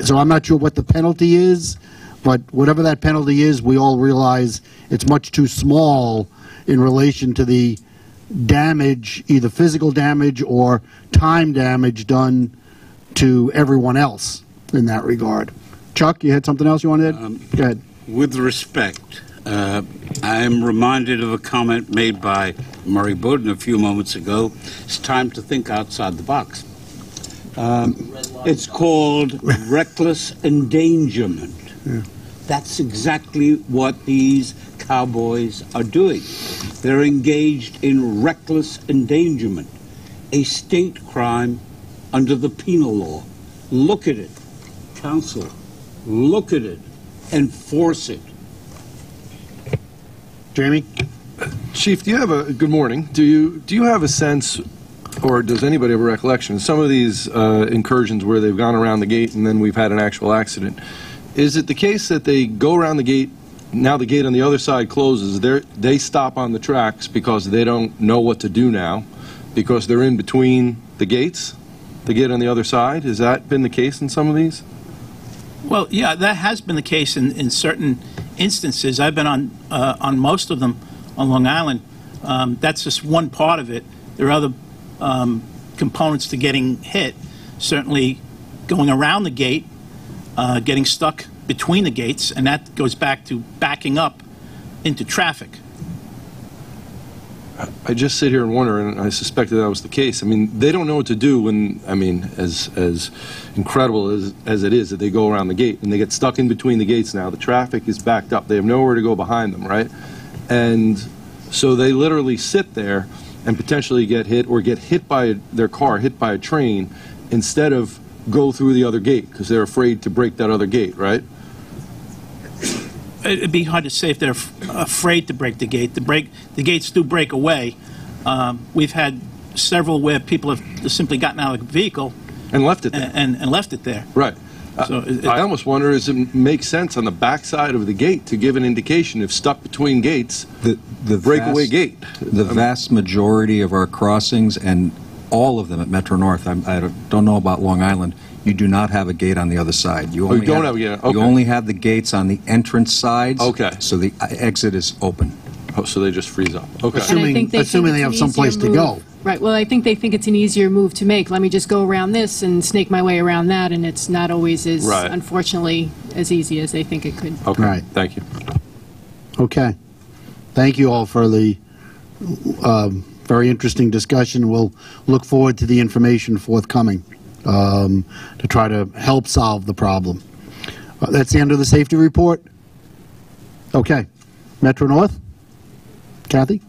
So I'm not sure what the penalty is, but whatever that penalty is, we all realize it's much too small in relation to the damage, either physical damage or time damage done to everyone else in that regard. Chuck, you had something else you wanted to add? Go ahead. With respect, I am reminded of a comment made by Murray Bowden a few moments ago. It's time to think outside the box. It's called reckless endangerment. Yeah. That's exactly what these cowboys are doing. They're engaged in reckless endangerment, a state crime under the penal law. Look at it, counsel. Look at it. Enforce it. Jamie? Chief, do you have a good morning? Do you have a sense, or does anybody have a recollection, some of these incursions where they've gone around the gate and then we've had an actual accident? Is it the case that they go around the gate, now the gate on the other side closes, they stop on the tracks because they don't know what to do now, because they're in between the gates, the gate on the other side? Has that been the case in some of these? Well, yeah, that has been the case in certain instances. I've been on most of them on Long Island. That's just one part of it. There are other components to getting hit. Certainly going around the gate, getting stuck between the gates, and that goes back to backing up into traffic. I just sit here and wonder, and I suspected that was the case. I mean, they don't know what to do when, I mean, as incredible as it is that they go around the gate and they get stuck in between the gates now. The traffic is backed up. They have nowhere to go behind them, right? And so they literally sit there and potentially get hit, or get hit by their car, hit by a train, instead of go through the other gate because they're afraid to break that other gate, right? It'd be hard to say if they're afraid to break the gate. The gates do break away. We've had several where people have simply gotten out of the vehicle and left it there. And left it there. Right. So I almost wonder, does it make sense on the backside of the gate to give an indication if stuck between gates, the breakaway gate? The vast majority of our crossings, and all of them at Metro North, I don't know about Long Island, you do not have a gate on the other side. You only don't have a gate. Okay. You only have the gates on the entrance sides. Okay. So the exit is open. Oh, so they just freeze up. Okay. Assuming they have someplace to go. Right. Well, I think they think it's an easier move to make. Let me just go around this and snake my way around that, and it's not always as, unfortunately, as easy as they think it could. Okay. Right. Thank you. Okay. Thank you all for the very interesting discussion. We'll look forward to the information forthcoming. to try to help solve the problem. That's the end of the safety report. Okay. Metro North? Kathy?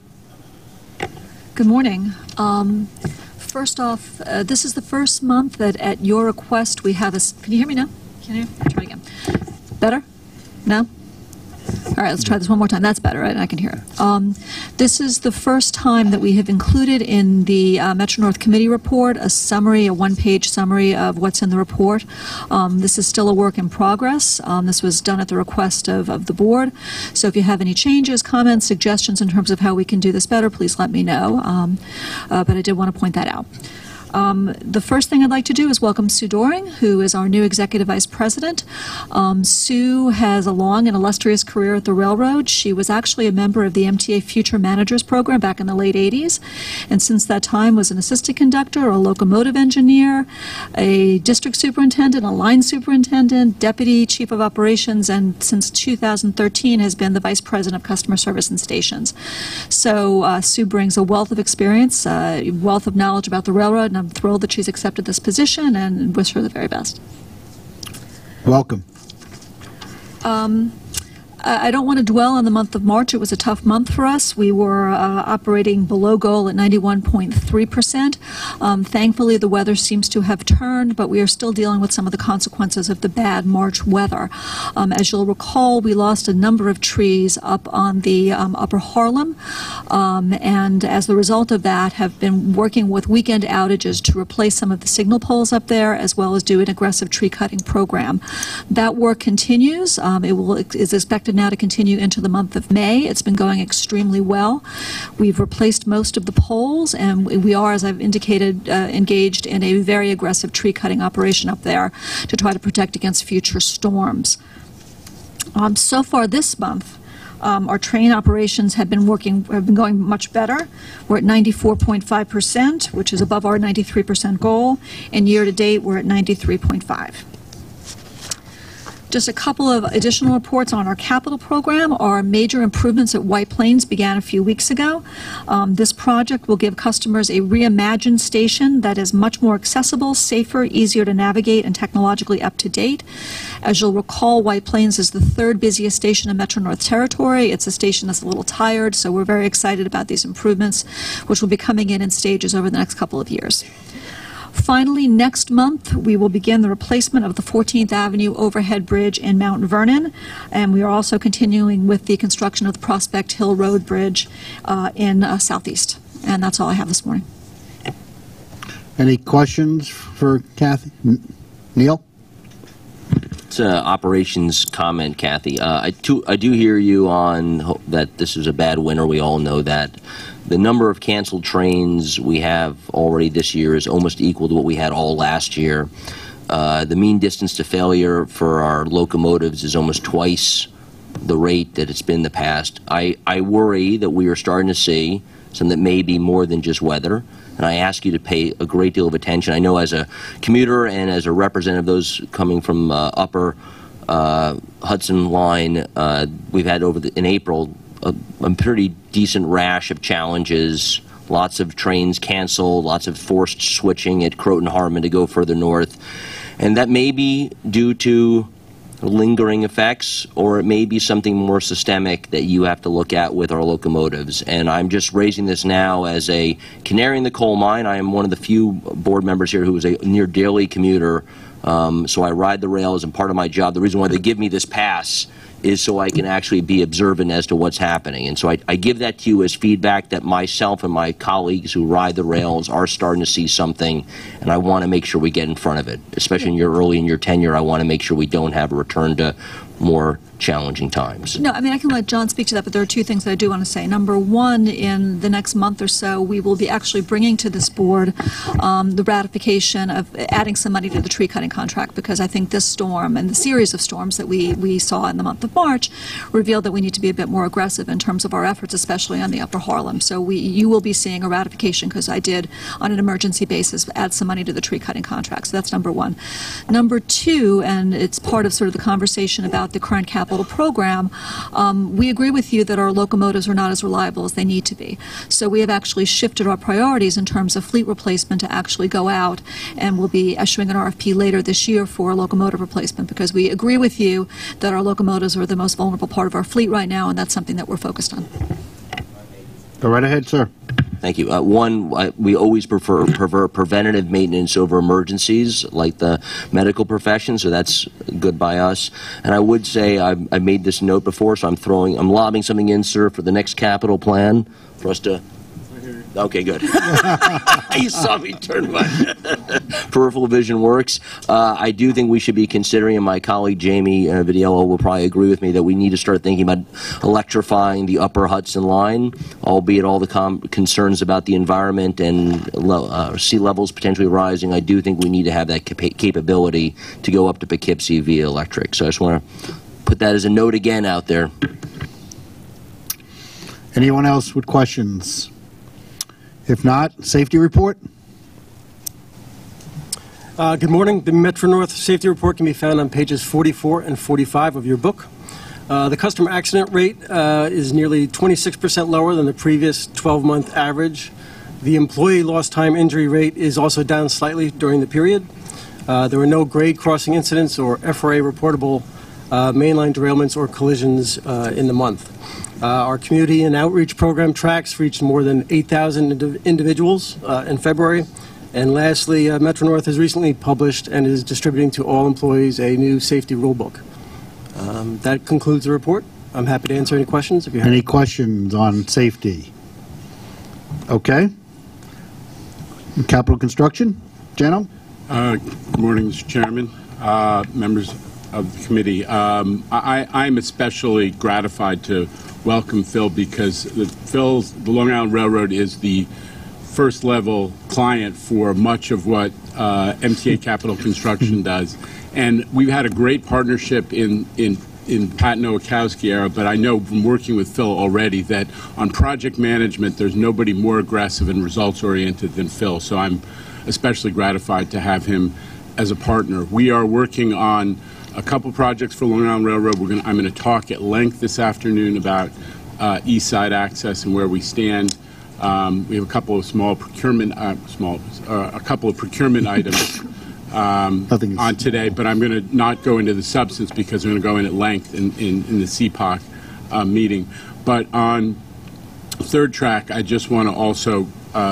Good morning. First off, this is the first month that at your request we have a... Can you hear me now? Can you? Try again. Better? No? All right, let's try this one more time. That's better, right? I can hear it. This is the first time that we have included in the Metro North Committee report a summary, a one-page summary of what's in the report. This is still a work in progress. This was done at the request of the board. So if you have any changes, comments, suggestions in terms of how we can do this better, please let me know. But I did want to point that out. The first thing I'd like to do is welcome Sue Doring, who is our new Executive Vice President. Sue has a long and illustrious career at the railroad. She was actually a member of the MTA Future Managers Program back in the late 80s, and since that time was an assistant conductor, a locomotive engineer, a district superintendent, a line superintendent, deputy chief of operations, and since 2013 has been the Vice President of Customer Service and Stations. So Sue brings a wealth of experience, a wealth of knowledge about the railroad, and I'm thrilled that she's accepted this position and wish her the very best. Welcome. I don't want to dwell on the month of March. It was a tough month for us. We were operating below goal at 91.3%. Thankfully, the weather seems to have turned, but we are still dealing with some of the consequences of the bad March weather. As you'll recall, we lost a number of trees up on the Upper Harlem, and as the result of that, have been working with weekend outages to replace some of the signal poles up there, as well as do an aggressive tree cutting program. That work continues. It is expected now to continue into the month of May. It's been going extremely well. We've replaced most of the poles, and we are, as I've indicated, engaged in a very aggressive tree cutting operation up there to try to protect against future storms. So far this month, our train operations have been going much better. We're at 94.5%, which is above our 93% goal, and year to date we're at 93.5%. Just a couple of additional reports on our capital program. Our major improvements at White Plains began a few weeks ago. This project will give customers a reimagined station that is much more accessible, safer, easier to navigate, and technologically up to date. As you'll recall, White Plains is the third busiest station in Metro North Territory. It's a station that's a little tired, so we're very excited about these improvements, which will be coming in stages over the next couple of years. Finally, next month, we will begin the replacement of the 14th Avenue overhead bridge in Mount Vernon, and we are also continuing with the construction of the Prospect Hill Road Bridge in Southeast. And that's all I have this morning. Any questions for Kathy? Neil? It's an operations comment, Kathy. I do hear you on that this is a bad winter. We all know that. The number of canceled trains we have already this year is almost equal to what we had all last year. The mean distance to failure for our locomotives is almost twice the rate that it's been in the past. I worry that we are starting to see something that may be more than just weather, and I ask you to pay a great deal of attention. I know as a commuter and as a representative of those coming from upper Hudson line, we've had in April a pretty decent rash of challenges, lots of trains canceled, lots of forced switching at Croton Harmon to go further north. And that may be due to lingering effects, or it may be something more systemic that you have to look at with our locomotives. And I'm just raising this now as a canary in the coal mine. I am one of the few board members here who is a near daily commuter, so I ride the rails, and part of my job, the reason why they give me this pass is so I can actually be observant as to what's happening. And so I give that to you as feedback that myself and my colleagues who ride the rails are starting to see something, and I want to make sure we get in front of it. Especially early in your tenure, I want to make sure we don't have a return to more challenging times. No, I mean, I can let John speak to that, but there are two things that I do want to say. Number one, in the next month or so, we will be actually bringing to this board the ratification of adding some money to the tree cutting contract, because I think this storm and the series of storms that we saw in the month of March revealed that we need to be a bit more aggressive in terms of our efforts, especially on the Upper Harlem. So you will be seeing a ratification, because I did, on an emergency basis, add some money to the tree cutting contract. So that's number one. Number two, and it's part of sort of the conversation about of the current capital program, we agree with you that our locomotives are not as reliable as they need to be. So we have actually shifted our priorities in terms of fleet replacement to actually go out, and we'll be issuing an RFP later this year for locomotive replacement, because we agree with you that our locomotives are the most vulnerable part of our fleet right now, and that's something that we're focused on. Go right ahead, sir. Thank you. We always prefer preventative maintenance over emergencies, like the medical profession, so that's good by us. And I would say I made this note before, so I'm lobbing something in, sir, for the next capital plan for us to. Okay, good. You saw me turn my peripheral vision works. I do think we should be considering, and my colleague Jamie Vidiello will probably agree with me, that we need to start thinking about electrifying the upper Hudson line, albeit all the concerns about the environment and sea levels potentially rising. I do think we need to have that capability to go up to Poughkeepsie via electric. So I just want to put that as a note again out there. Anyone else with questions? If not, safety report. Good morning. The Metro North Safety Report can be found on pages 44 and 45 of your book. The customer accident rate is nearly 26% lower than the previous 12-month average. The employee lost time injury rate is also down slightly during the period. There were no grade crossing incidents or FRA reportable mainline derailments or collisions in the month. Our community and outreach program tracks reached more than 8,000 individuals in February. And lastly, Metro North has recently published and is distributing to all employees a new safety rulebook. That concludes the report. I'm happy to answer any questions if you have any questions on safety. Okay. Capital construction, Jano. Good morning, Mr. Chairman, members of the committee. I'm especially gratified to welcome Phil, because the Long Island Railroad is the first level client for much of what MTA Capital Construction does. And we've had a great partnership in Pat Nowakowski era, but I know from working with Phil already that on project management, there's nobody more aggressive and results-oriented than Phil. So I'm especially gratified to have him as a partner. We are working on a couple projects for Long Island Railroad. I'm going to talk at length this afternoon about East Side access and where we stand. We have a couple of small procurement, a couple of procurement items on today, but I'm going to not go into the substance because I'm going to go in at length in the CPOC meeting. But on third track, I just want to also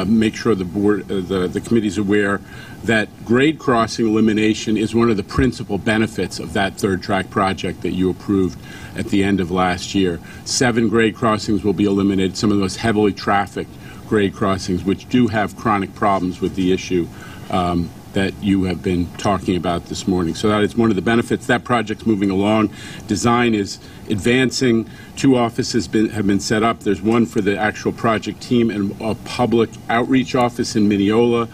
make sure the board, the committee's aware that grade crossing elimination is one of the principal benefits of that third track project that you approved at the end of last year. 7 grade crossings will be eliminated, some of the most heavily trafficked grade crossings, which do have chronic problems with the issue that you have been talking about this morning. So that is one of the benefits. That project's moving along. Design is advancing. 2 offices have been set up. There's one for the actual project team and a public outreach office in Mineola,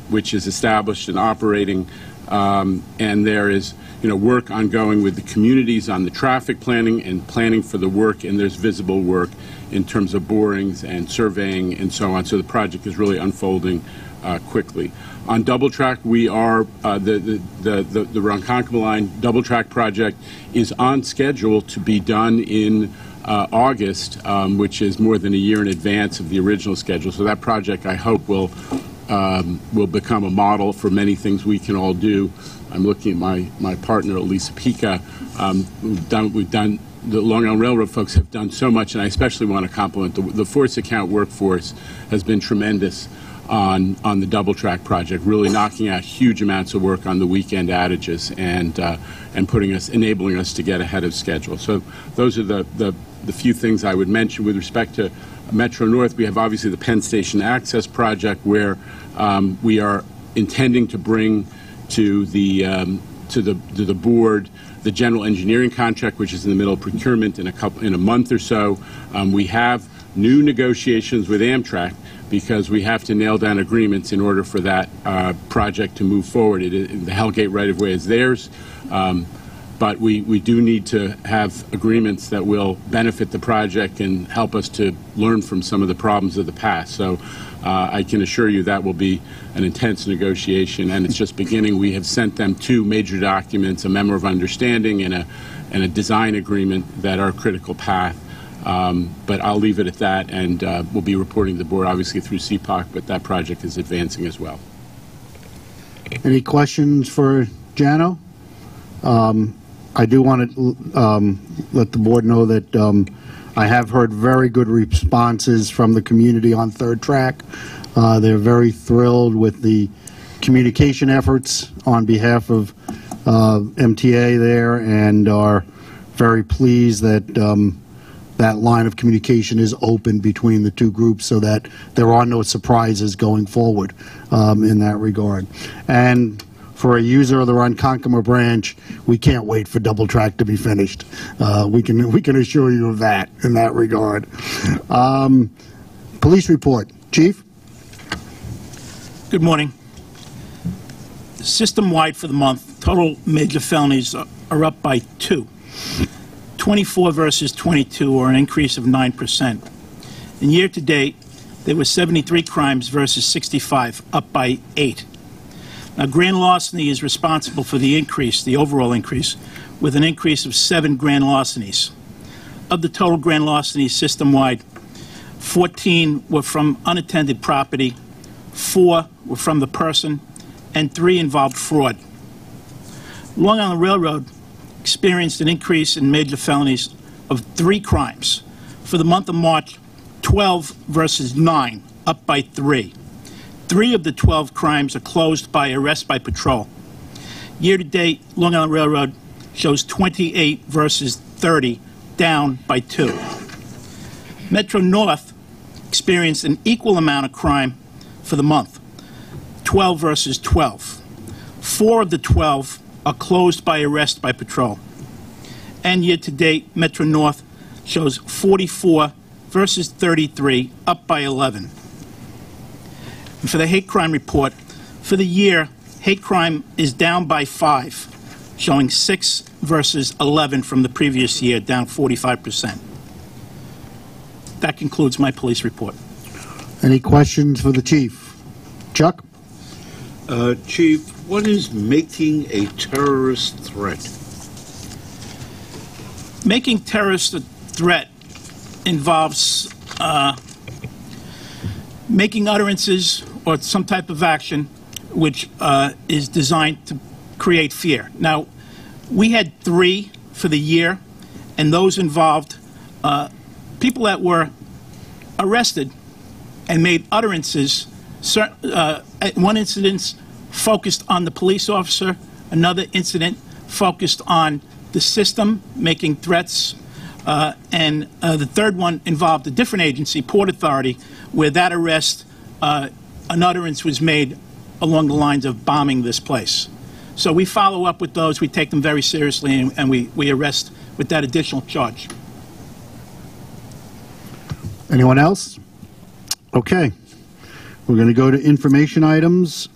which is established and operating. And there is work ongoing with the communities on the traffic planning and planning for the work, and there's visible work in terms of borings and surveying and so on. So the project is really unfolding quickly. On double track, we are the Ronkonkoma line double track project is on schedule to be done in August, which is more than a year in advance of the original schedule. So that project, I hope, will become a model for many things we can all do. I'm looking at my partner, Elisa Pica. We've done. The Long Island Railroad folks have done so much, and I especially want to compliment the force account workforce has been tremendous on the double track project, really knocking out huge amounts of work on the weekend outages and enabling us to get ahead of schedule. So those are the few things I would mention. With respect to Metro North, we have obviously the Penn Station Access Project, where we are intending to bring to the board the general engineering contract, which is in the middle of procurement in a month or so. We have new negotiations with Amtrak because we have to nail down agreements in order for that project to move forward. The Hellgate right-of-way is theirs, but we do need to have agreements that will benefit the project and help us to learn from some of the problems of the past. So I can assure you that will be an intense negotiation, and it's just beginning. We have sent them 2 major documents, a memo of understanding and and a design agreement that are a critical path. But I'll leave it at that, and we'll be reporting to the board, obviously, through CPOC, but that project is advancing as well. Any questions for Jano? I do want to let the board know that I have heard very good responses from the community on Third Track. They're very thrilled with the communication efforts on behalf of MTA there, and are very pleased that that line of communication is open between the two groups, so that there are no surprises going forward in that regard. And for a user of the Ronkonkoma branch, we can't wait for Double Track to be finished. We can assure you of that in that regard. Police report, Chief. Good morning. System-wide for the month, total major felonies are up by 2. 24 versus 22, or an increase of 9%. And year-to-date, there were 73 crimes versus 65, up by 8. Now, grand larceny is responsible for the increase, the overall increase, with an increase of 7 grand larcenies. Of the total grand larcenies system-wide, 14 were from unattended property, 4 were from the person, and 3 involved fraud. Long Island Railroad experienced an increase in major felonies of 3 crimes. For the month of March, 12 versus 9, up by 3. 3 of the 12 crimes are closed by arrest by patrol. Year-to-date, Long Island Railroad shows 28 versus 30, down by 2. Metro North experienced an equal amount of crime for the month, 12 versus 12. 4 of the 12 are closed by arrest by patrol. And year-to-date, Metro North shows 44 versus 33, up by 11. And for the hate crime report, for the year, hate crime is down by 5, showing 6 versus 11 from the previous year, down 45%. That concludes my police report. Any questions for the Chief? Chuck? Chief, what is making a terrorist threat? Making terrorist a threat involves making utterances or some type of action which is designed to create fear. Now, we had 3 for the year, and those involved people that were arrested and made utterances. One incident focused on the police officer, another incident focused on the system, making threats, and the third one involved a different agency, Port Authority, where that arrest, an utterance was made along the lines of bombing this place. So we follow up with those, we take them very seriously, and we arrest with that additional charge. Anyone else? Okay. We're going to go to information items.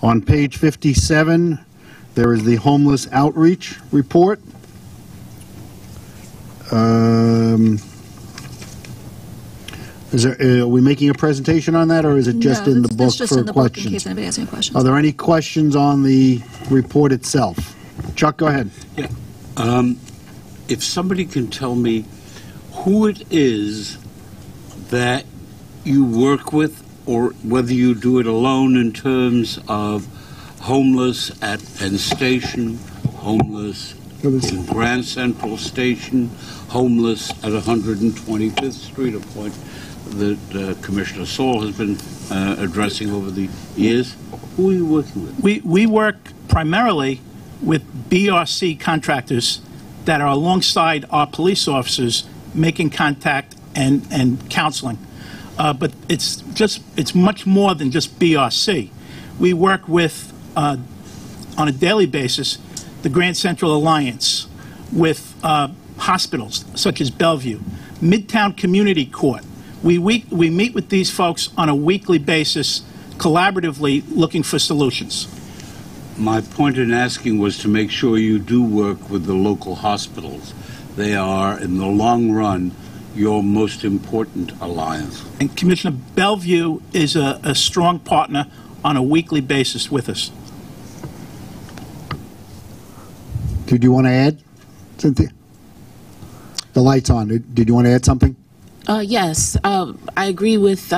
On page 57, there is the homeless outreach report. Are we making a presentation on that, or is it just in the book just for in the book questions? in case anybody has any questions. Are there any questions on the report itself? Chuck, go ahead. Yeah. If somebody can tell me who it is that you work with, or whether you do it alone in terms of homeless at Penn Station, homeless in Grand Central Station, homeless at 125th Street, a point that Commissioner Saul has been addressing over the years. Who are you working with? We work primarily with BRC contractors that are alongside our police officers, making contact and counseling. But it's much more than just BRC. We work with, on a daily basis, the Grand Central Alliance, with hospitals such as Bellevue, Midtown Community Court. We meet with these folks on a weekly basis, collaboratively looking for solutions. My point in asking was to make sure you do work with the local hospitals. They are, in the long run, your most important alliance. And Commissioner, Bellevue is a strong partner on a weekly basis with us. Did you want to add? Cynthia? The light's on. Did you want to add something? Yes, I agree with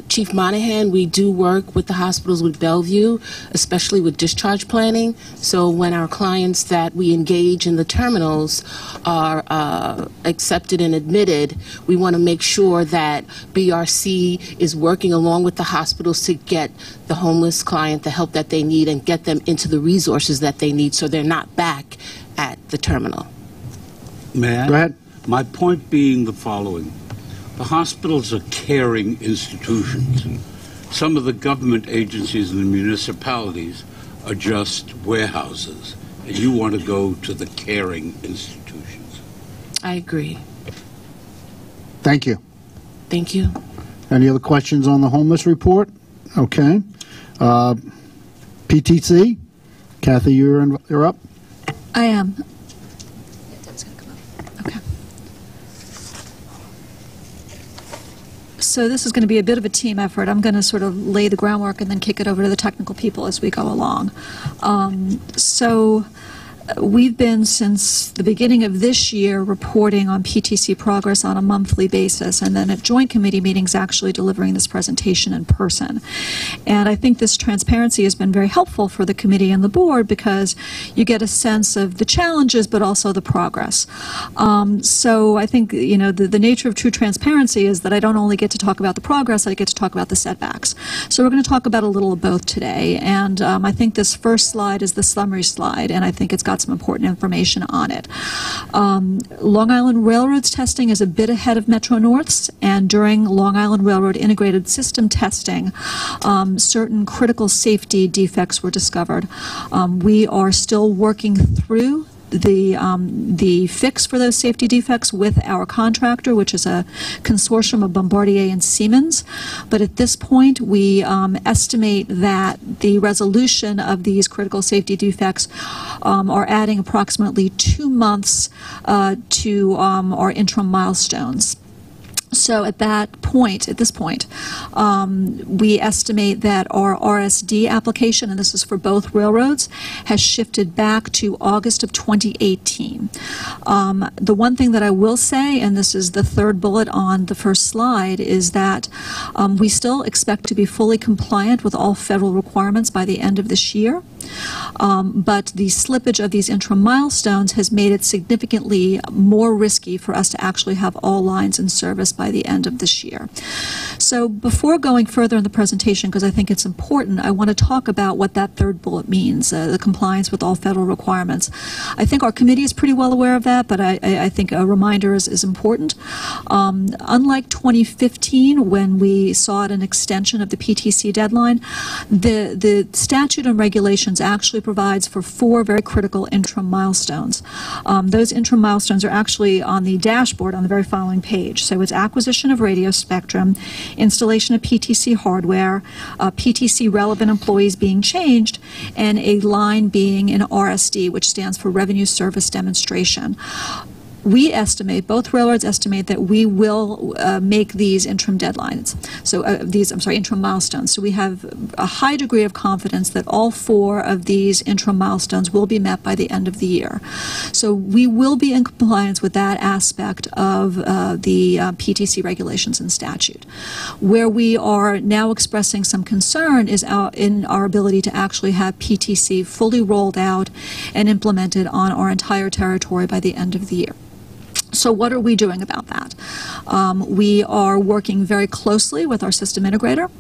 Chief Monahan. We do work with the hospitals with Bellevue, especially with discharge planning. So when our clients that we engage in the terminals are accepted and admitted, we want to make sure that BRC is working along with the hospitals to get the homeless client the help that they need and get them into the resources that they need so they're not back at the terminal. May I? Go ahead. My point being the following. The hospitals are caring institutions. Some of the government agencies and the municipalities are just warehouses, and you want to go to the caring institutions. I agree. Thank you. Thank you. Any other questions on the homeless report? Okay. PTC? Kathy, you're up. I am. So this is going to be a bit of a team effort. I'm going to sort of lay the groundwork and then kick it over to the technical people as we go along. We've been, since the beginning of this year, reporting on PTC progress on a monthly basis, and then at joint committee meetings actually delivering this presentation in person. And I think this transparency has been very helpful for the committee and the board because you get a sense of the challenges but also the progress. So I think, you know, the nature of true transparency is that I don't only get to talk about the progress, I get to talk about the setbacks. So we're going to talk about a little of both today, and I think this first slide is the summary slide, and I think it's got some important information on it. Long Island Railroad's testing is a bit ahead of Metro North's, and during Long Island Railroad integrated system testing, certain critical safety defects were discovered. We are still working through the fix for those safety defects with our contractor, which is a consortium of Bombardier and Siemens. But at this point, we estimate that the resolution of these critical safety defects are adding approximately 2 months to our interim milestones. So at this point, we estimate that our RSD application, and this is for both railroads, has shifted back to August of 2018. The one thing that I will say, and this is the third bullet on the first slide, is that we still expect to be fully compliant with all federal requirements by the end of this year. But the slippage of these interim milestones has made it significantly more risky for us to actually have all lines in service by the end of this year. So before going further in the presentation, because I think it's important, I want to talk about what that third bullet means, the compliance with all federal requirements. I think our committee is pretty well aware of that, but I think a reminder is important. Unlike 2015, when we sought an extension of the PTC deadline, the statute and regulations actually provides for 4 very critical interim milestones. Those interim milestones are actually on the dashboard on the very following page. So it's acquisition of radio spectrum, installation of PTC hardware, PTC relevant employees being changed, and a line being in RSD, which stands for Revenue Service Demonstration. We estimate, both railroads estimate, that we will make these interim deadlines, so interim milestones. So we have a high degree of confidence that all 4 of these interim milestones will be met by the end of the year. So we will be in compliance with that aspect of the PTC regulations and statute. Where we are now expressing some concern is in our ability to actually have PTC fully rolled out and implemented on our entire territory by the end of the year. So what are we doing about that? We are working very closely with our system integrator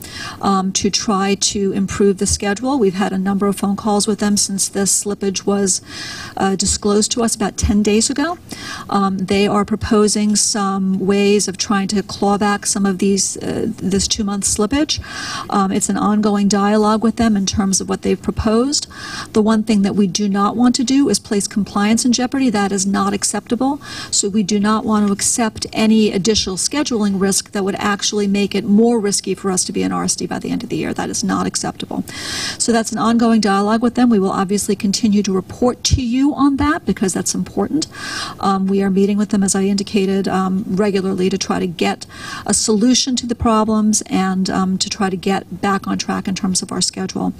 to try to improve the schedule. We've had a number of phone calls with them since this slippage was disclosed to us about 10 days ago. They are proposing some ways of trying to claw back some of this 2-month slippage. It's an ongoing dialogue with them in terms of what they've proposed. The one thing that we do not want to do is place compliance in jeopardy. That is not acceptable. So we we do not want to accept any additional scheduling risk that would actually make it more risky for us to be an RSD by the end of the year. That is not acceptable. So that's an ongoing dialogue with them. We will obviously continue to report to you on that because that's important. We are meeting with them, as I indicated, regularly to try to get a solution to the problems and to try to get back on track in terms of our schedule.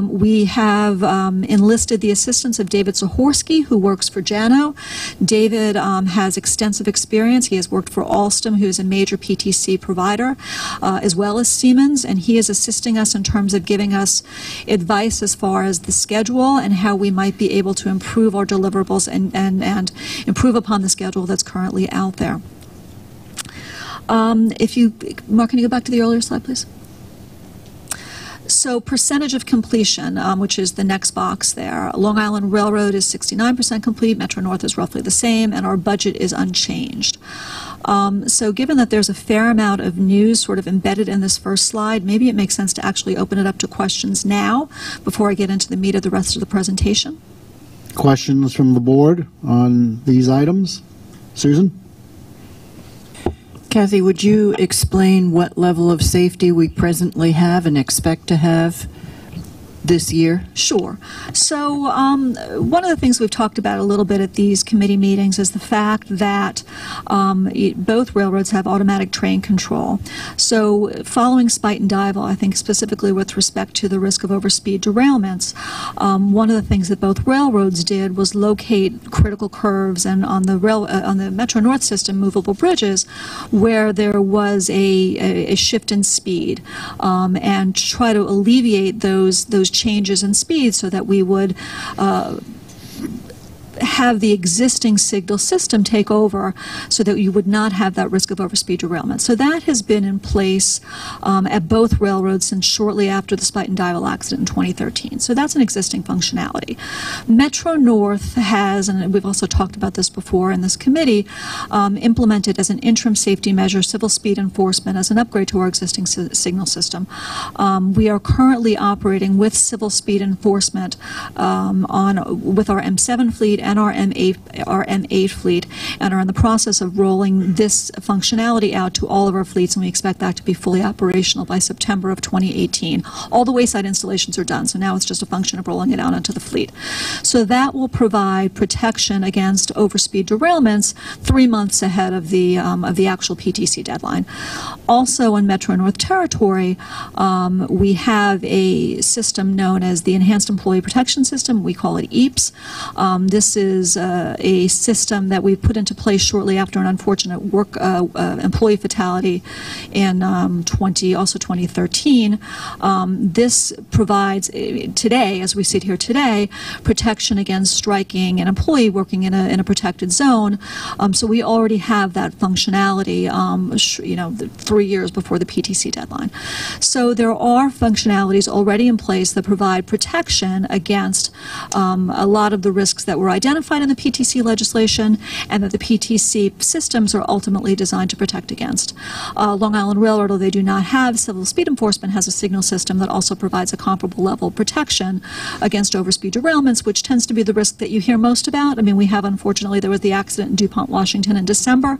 We have enlisted the assistance of David Zahorsky, who works for JANO. David has extensive experience. He has worked for Alstom, who is a major PTC provider, as well as Siemens, and he is assisting us in terms of giving us advice as far as the schedule and how we might be able to improve our deliverables and improve upon the schedule that's currently out there. Mark, can you go back to the earlier slide, please? So percentage of completion, which is the next box there. Long Island Railroad is 69% complete, Metro North is roughly the same, and our budget is unchanged. So given that there's a fair amount of news sort of embedded in this first slide, maybe it makes sense to actually open it up to questions now before I get into the meat of the rest of the presentation. Questions from the board on these items? Susan? Kathy, would you explain what level of safety we presently have and expect to have this year? Sure. So one of the things we've talked about a little bit at these committee meetings is the fact that both railroads have automatic train control. So following Spite and Dival, I think specifically with respect to the risk of overspeed derailments, one of the things that both railroads did was locate critical curves and on the Metro North system movable bridges where there was a shift in speed and try to alleviate those changes in speed so that we would have the existing signal system take over so that you would not have that risk of overspeed derailment. So that has been in place at both railroads since shortly after the Spite and Dival accident in 2013. So that's an existing functionality. Metro North has, and we've also talked about this before in this committee, implemented as an interim safety measure civil speed enforcement as an upgrade to our existing signal system. We are currently operating with civil speed enforcement with our M7 fleet and our M8 fleet, and are in the process of rolling this functionality out to all of our fleets, and we expect that to be fully operational by September of 2018. All the wayside installations are done, so now it's just a function of rolling it out onto the fleet. So that will provide protection against overspeed derailments 3 months ahead of the actual PTC deadline. Also in Metro North Territory, we have a system known as the Enhanced Employee Protection System. We call it EAPS. This is a system that we put into place shortly after an unfortunate employee fatality in 2013. This provides today, as we sit here today, protection against striking an employee working in a protected zone. So we already have that functionality, 3 years before the PTC deadline. So there are functionalities already in place that provide protection against a lot of the risks that were identified in the PTC legislation and that the PTC systems are ultimately designed to protect against. Long Island Railroad, although they do not have civil speed enforcement, has a signal system that also provides a comparable level of protection against overspeed derailments, which tends to be the risk that you hear most about. I mean, we have, unfortunately, there was the accident in DuPont, Washington in December.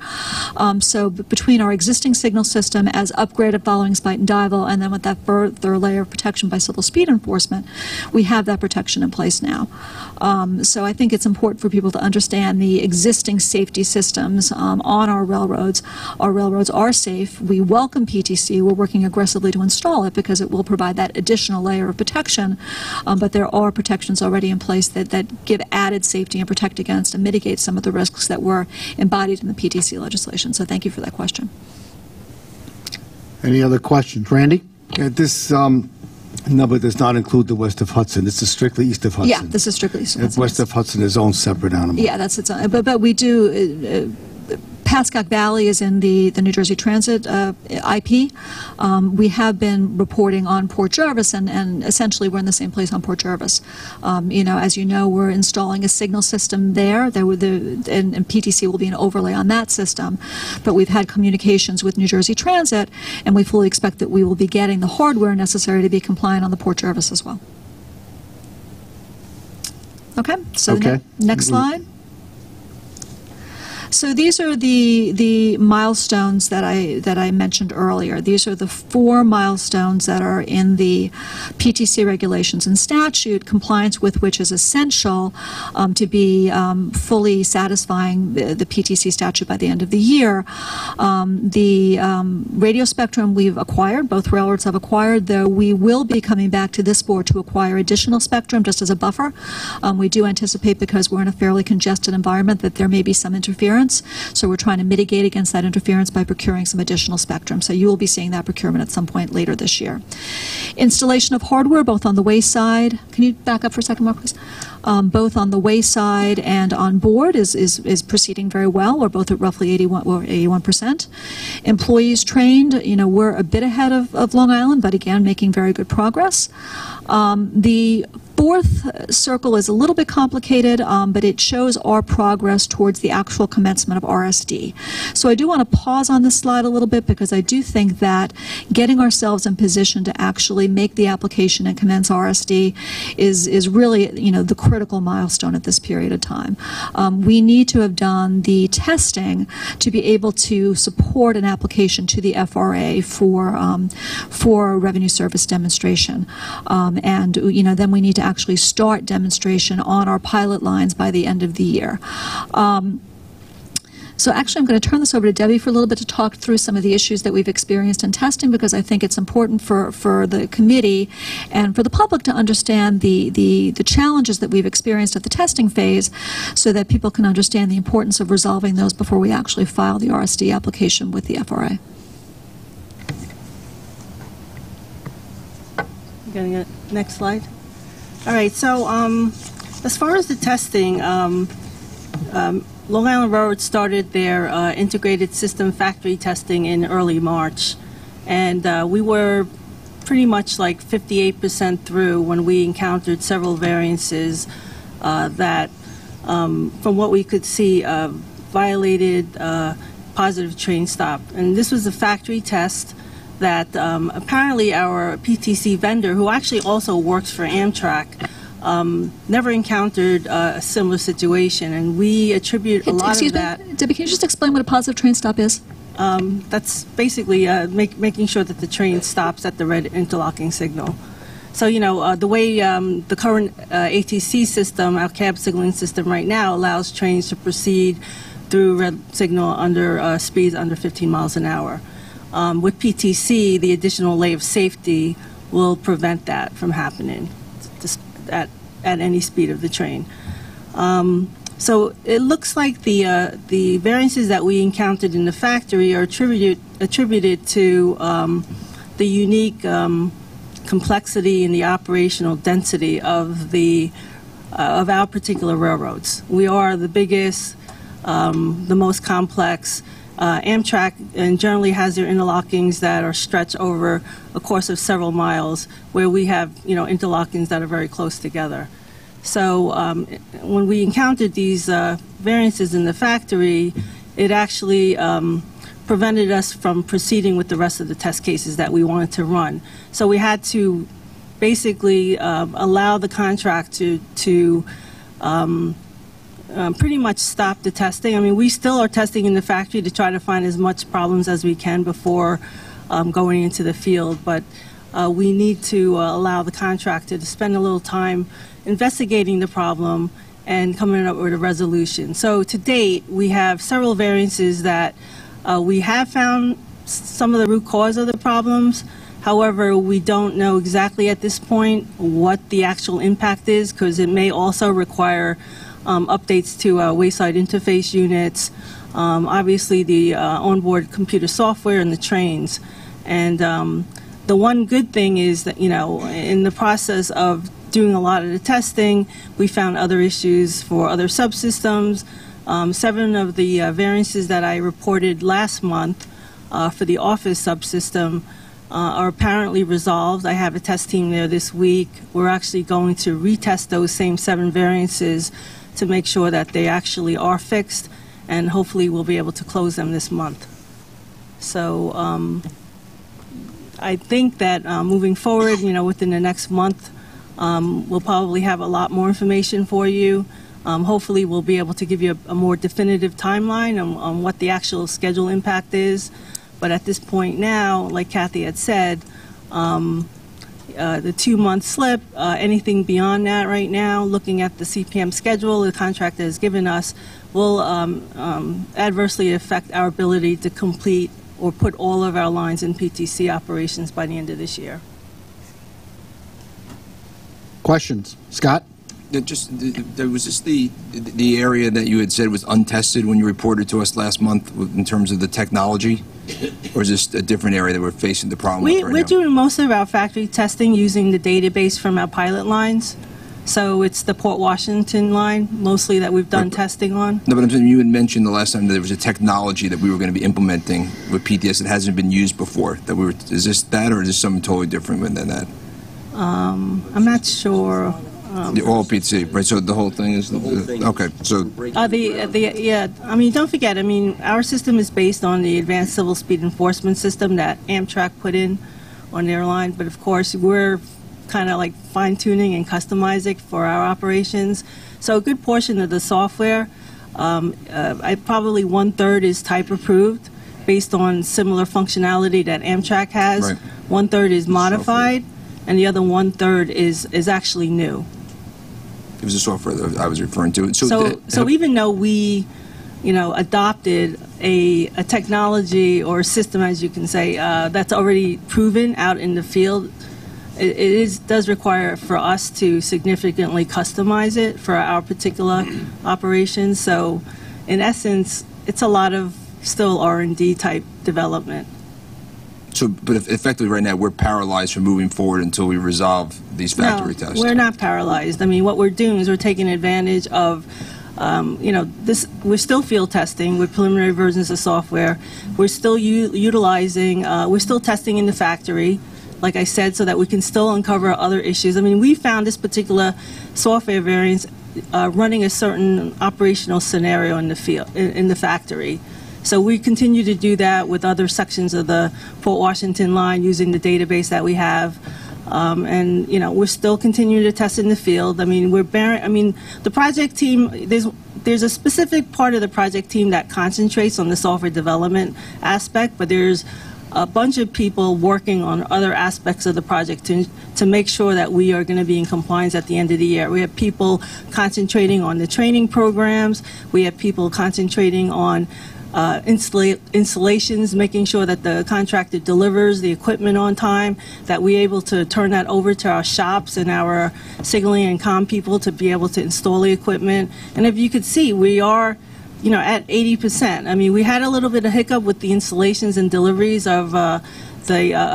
So between our existing signal system as upgraded following Spite and Dival, and then with that further layer of protection by civil speed enforcement, we have that protection in place now. So I think it's important for people to understand the existing safety systems on our railroads. Our railroads are safe. We welcome PTC. We're working aggressively to install it because it will provide that additional layer of protection. But there are protections already in place that give added safety and protect against and mitigate some of the risks that were embodied in the PTC legislation. So thank you for that question. Any other questions? Randy? This number does not include the west of Hudson. This is strictly east of Hudson. Yeah, this is strictly east of Hudson. West of Hudson is own separate animal. Yeah, that's its own. But we do. Pascack Valley is in the New Jersey Transit IP. We have been reporting on Port Jervis, and essentially we're in the same place on Port Jervis. As you know, we're installing a signal system there. And PTC will be an overlay on that system. But we've had communications with New Jersey Transit, and we fully expect that we will be getting the hardware necessary to be compliant on the Port Jervis as well. Okay, so next slide. So these are the milestones that I mentioned earlier. These are the 4 milestones that are in the PTC regulations and statute, compliance with which is essential to be fully satisfying the PTC statute by the end of the year. The radio spectrum we've acquired, both railroads have acquired, though we will be coming back to this board to acquire additional spectrum just as a buffer. We do anticipate, because we're in a fairly congested environment, that there may be some interference. So we're trying to mitigate against that interference by procuring some additional spectrum. So you will be seeing that procurement at some point later this year. Installation of hardware, both on the wayside. Can you back up for a second, Mark, please? Both on the wayside and on board is proceeding very well. We're both at roughly 81%. Employees trained, we're a bit ahead of Long Island, but again, making very good progress. The 4th circle is a little bit complicated, but it shows our progress towards the actual commencement of RSD. So I do want to pause on this slide a little bit, because I do think that getting ourselves in position to actually make the application and commence RSD is really, the critical milestone at this period of time. We need to have done the testing to be able to support an application to the FRA for revenue service demonstration. And then we need to actually start demonstration on our pilot lines by the end of the year. So actually, I'm going to turn this over to Debbie for a little bit to talk through some of the issues that we've experienced in testing, because I think it's important for the committee and for the public to understand the challenges that we've experienced at the testing phase, so that people can understand the importance of resolving those before we actually file the RSD application with the FRA. Getting it. Next slide. All right, so as far as the testing, Long Island Railroad started their integrated system factory testing in early March, and we were pretty much like 58% through when we encountered several variances that, from what we could see, violated positive train stop. And this was a factory test that apparently our PTC vendor, who actually also works for Amtrak, never encountered a similar situation, and we attribute a lot of that. Debbie, can you just explain what a positive train stop is? That's basically making sure that the train stops at the red interlocking signal. So, the way the current ATC system, our cab signaling system right now, allows trains to proceed through red signal under speeds under 15 miles an hour. With PTC, the additional layer of safety will prevent that from happening at any speed of the train. So it looks like the variances that we encountered in the factory are attributed to the unique complexity and the operational density of our particular railroads. We are the biggest, the most complex. Amtrak generally has their interlockings that are stretched over a course of several miles, where we have interlockings that are very close together. So when we encountered these variances in the factory, it actually prevented us from proceeding with the rest of the test cases that we wanted to run. So we had to basically allow the contractor to pretty much stop the testing. I mean, we still are testing in the factory to try to find as much problems as we can before going into the field, but we need to allow the contractor to spend a little time investigating the problem and coming up with a resolution. So to date, we have several variances that we have found some of the root cause of the problems. However, we don't know exactly at this point what the actual impact is, because it may also require updates to wayside interface units, obviously the onboard computer software and the trains. And the one good thing is that, in the process of doing a lot of the testing, we found other issues for other subsystems. 7 of the variances that I reported last month for the office subsystem are apparently resolved. I have a test team there this week. We're actually going to retest those same 7 variances to make sure that they actually are fixed, and hopefully we'll be able to close them this month. So I think that moving forward, within the next month, we'll probably have a lot more information for you. Hopefully, we'll be able to give you a more definitive timeline on what the actual schedule impact is. But at this point now, like Kathy had said, the 2-month slip, anything beyond that right now, looking at the CPM schedule the contractor has given us, will adversely affect our ability to complete or put all of our lines in PTC operations by the end of this year. Questions? Scott? Was this the area that you had said was untested when you reported to us last month in terms of the technology? Or is this a different area that we're facing the problem with right now? We're doing most of our factory testing using the database from our pilot lines. So it's the Port Washington line mostly that we've done testing on. No, but I'm saying you had mentioned the last time that there was a technology that we were going to be implementing with PTS that hasn't been used before. Is this that, or is this something totally different than that? I'm not sure. The all PTC, right? So the whole thing is okay. So yeah. I mean, don't forget. I mean, our system is based on the advanced civil speed enforcement system that Amtrak put in on their line. But of course, we're kind of like fine tuning and customizing for our operations. So a good portion of the software, probably 1/3 is type approved based on similar functionality that Amtrak has. Right. 1/3 is modified, and the other 1/3 is actually new. It was the software that I was referring to. So even though we, adopted a technology or a system, as you can say, that's already proven out in the field, it does require for us to significantly customize it for our particular operations. So in essence, it's a lot of still R&D type development. But effectively right now, we're paralyzed from moving forward until we resolve these factory tests. We're not paralyzed. I mean, what we're doing is we're taking advantage of, this. We're still field testing with preliminary versions of software. We're still utilizing, we're still testing in the factory, like I said, so that we can still uncover other issues. I mean, we found this particular software variance running a certain operational scenario in the field, in the factory. So we continue to do that with other sections of the Port Washington line using the database that we have. And, we're still continuing to test in the field. I mean, the project team, there's a specific part of the project team that concentrates on the software development aspect, but there's a bunch of people working on other aspects of the project to make sure that we are going to be in compliance at the end of the year. We have people concentrating on the training programs. We have people concentrating on installations, making sure that the contractor delivers the equipment on time, that we're able to turn that over to our shops and our signaling and comm people to be able to install the equipment. And if you could see, we are, at 80%. I mean, we had a little bit of hiccup with the installations and deliveries of a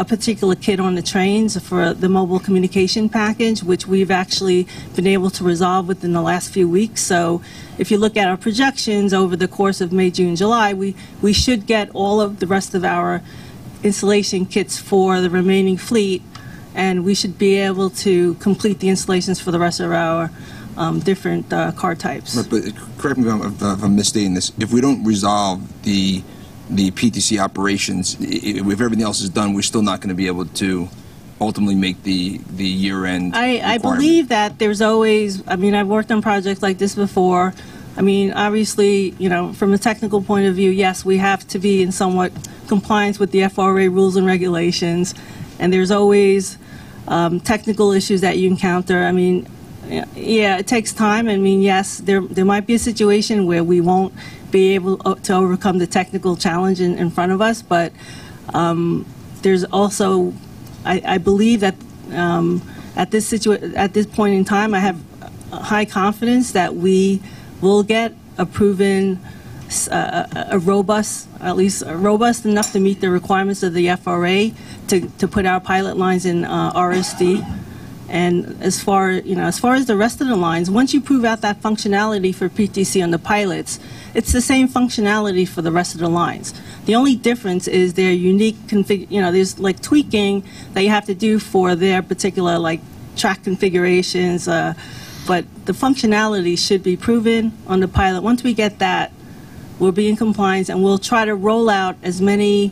particular kit on the trains for the mobile communication package, which we've actually been able to resolve within the last few weeks. So if you look at our projections over the course of May, June, July, we should get all of the rest of our installation kits for the remaining fleet, and we should be able to complete the installations for the rest of our different car types. Right, but correct me if I'm misstating this. If we don't resolve the PTC operations, if everything else is done, we're still not going to be able to ultimately make the year-end I believe that there's always, I've worked on projects like this before. I mean, obviously, from a technical point of view, yes, we have to be in somewhat compliance with the FRA rules and regulations, and there's always technical issues that you encounter. I mean, yeah, it takes time. I mean, yes, there might be a situation where we won't be able to overcome the technical challenge in front of us, but there's also, I believe that at this point in time, I have high confidence that we will get a proven, robust enough to meet the requirements of the FRA to put our pilot lines in RSD. And as far as the rest of the lines, once you prove out that functionality for PTC on the pilots, it's the same functionality for the rest of the lines. The only difference is their unique config. There's like tweaking that you have to do for their particular like track configurations. But the functionality should be proven on the pilot. Once we get that, we'll be in compliance, and we'll try to roll out as many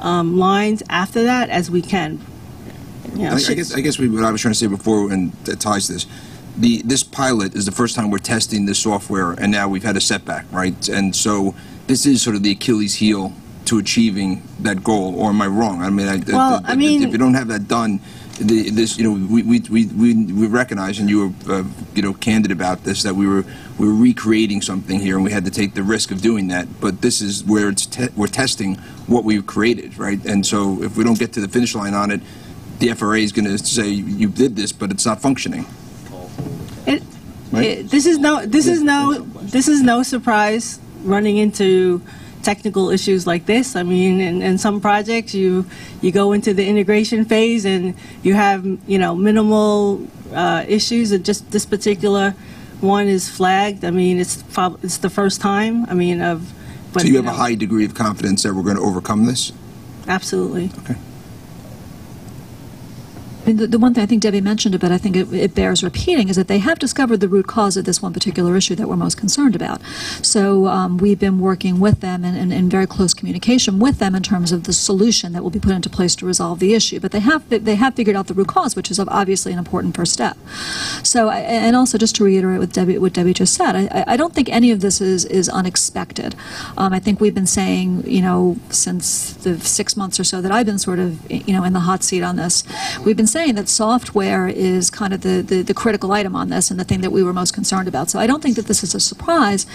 lines after that as we can. I guess what I was trying to say before, and that ties to this, this pilot is the first time we're testing this software, and now we've had a setback, right? And so this is sort of the Achilles heel to achieving that goal, or am I wrong? I mean, if you don't have that done, we recognize, and you were candid about this, that we were recreating something here, and we had to take the risk of doing that. But this is where we're testing what we've created, right? And so if we don't get to the finish line on it, the FRA is going to say you did this, but it's not functioning. This is no surprise running into technical issues like this. I mean, in some projects, you go into the integration phase and you have minimal issues. And just this particular one is flagged. I mean, it's the first time. I mean, but so you have a high degree of confidence that we're going to overcome this? Absolutely. Okay. I mean, the one thing I think Debbie mentioned, but I think it bears repeating, is that they have discovered the root cause of this one particular issue that we're most concerned about. So we've been working with them and in very close communication with them in terms of the solution that will be put into place to resolve the issue. But they have figured out the root cause, which is obviously an important first step. So, and also just to reiterate what Debbie just said, I don't think any of this is unexpected. I think we've been saying, since the 6 months or so that I've been sort of, in the hot seat on this, we've been saying that software is kind of the critical item on this and the thing that we were most concerned about. So I don't think that this is a surprise.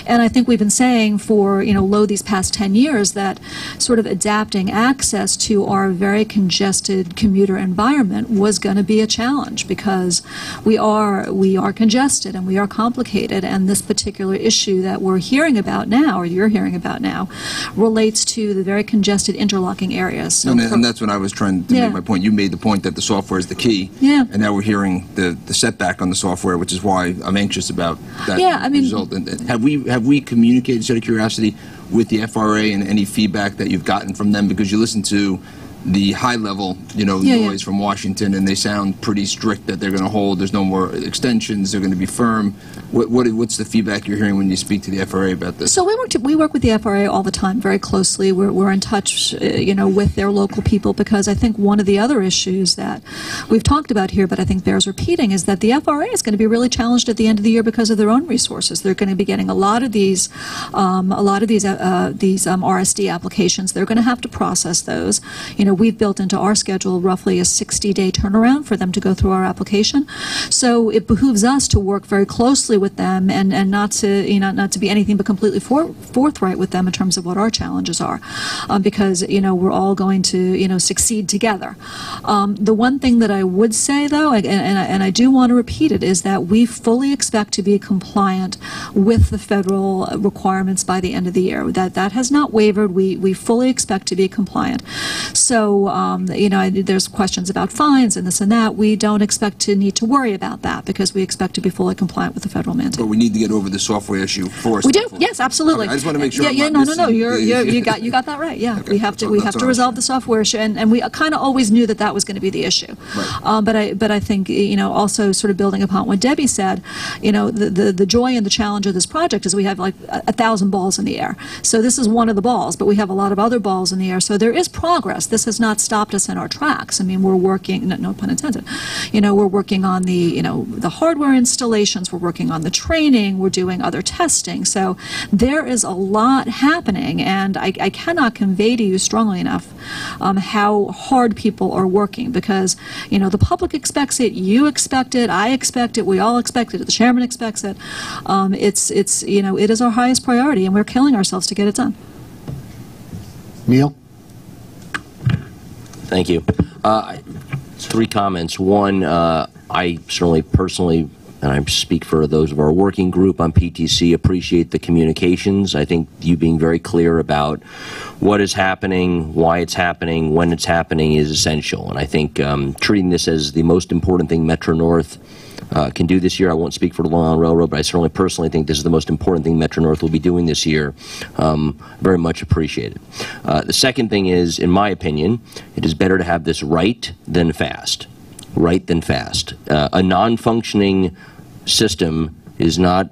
And I think we've been saying for, these past 10 years that sort of adapting access to our very congested commuter environment was going to be a challenge because we are congested and we are complicated, and this particular issue that we're hearing about now, or you're hearing about now, relates to the very congested interlocking areas. So and that's when I was trying to make my point. You made the point that the software is the key, and now we're hearing the setback on the software, which is why I'm anxious about that result. And have we communicated, just out of curiosity, with the FRA and any feedback that you've gotten from them? Because you listen to the high level, noise from Washington, and they sound pretty strict that they're going to hold. There's no more extensions. They're going to be firm. What's the feedback you're hearing when you speak to the FRA about this? So we work with the FRA all the time, very closely. We're in touch, with their local people, because I think one of the other issues that we've talked about here, but I think bears repeating, is that the FRA is going to be really challenged at the end of the year because of their own resources. They're going to be getting a lot of these RSD applications. They're going to have to process those. We've built into our schedule roughly a 60-day turnaround for them to go through our application. So it behooves us to work very closely with them and not to be anything but completely forthright with them in terms of what our challenges are, because we're all going to succeed together. The one thing that I would say, though, and I do want to repeat it, is that we fully expect to be compliant with the federal requirements by the end of the year. That has not wavered. We fully expect to be compliant. So, there's questions about fines and this and that. We don't expect to need to worry about that because we expect to be fully compliant with the federal mandate. But we need to get over the software issue first. We do. Yes, absolutely. Okay, I just want to make sure. No. You got that right. Yeah, okay. we have to resolve the software issue, and we kind of always knew that was going to be the issue. Right. But I think also sort of building upon what Debbie said, the joy and the challenge of this project is we have like 1,000 balls in the air. So this is one of the balls, but we have a lot of other balls in the air. So there is progress. This has not stopped us in our tracks. I mean, we're working, no pun intended, we're working on the hardware installations, we're working on the training, we're doing other testing. So there is a lot happening, and I cannot convey to you strongly enough how hard people are working, because, the public expects it, you expect it, I expect it, we all expect it, the chairman expects it. It is our highest priority, and we're killing ourselves to get it done. Neil? Thank you. 3 comments. One, I certainly personally, and I speak for those of our working group on PTC, appreciate the communications. I think you being very clear about what is happening, why it's happening, when it's happening is essential. And I think treating this as the most important thing Metro North can do this year. I won't speak for the Long Island Railroad, but I certainly personally think this is the most important thing Metro North will be doing this year. Very much appreciated. The second thing is, in my opinion, it is better to have this right than fast. Right than fast. A non-functioning system is not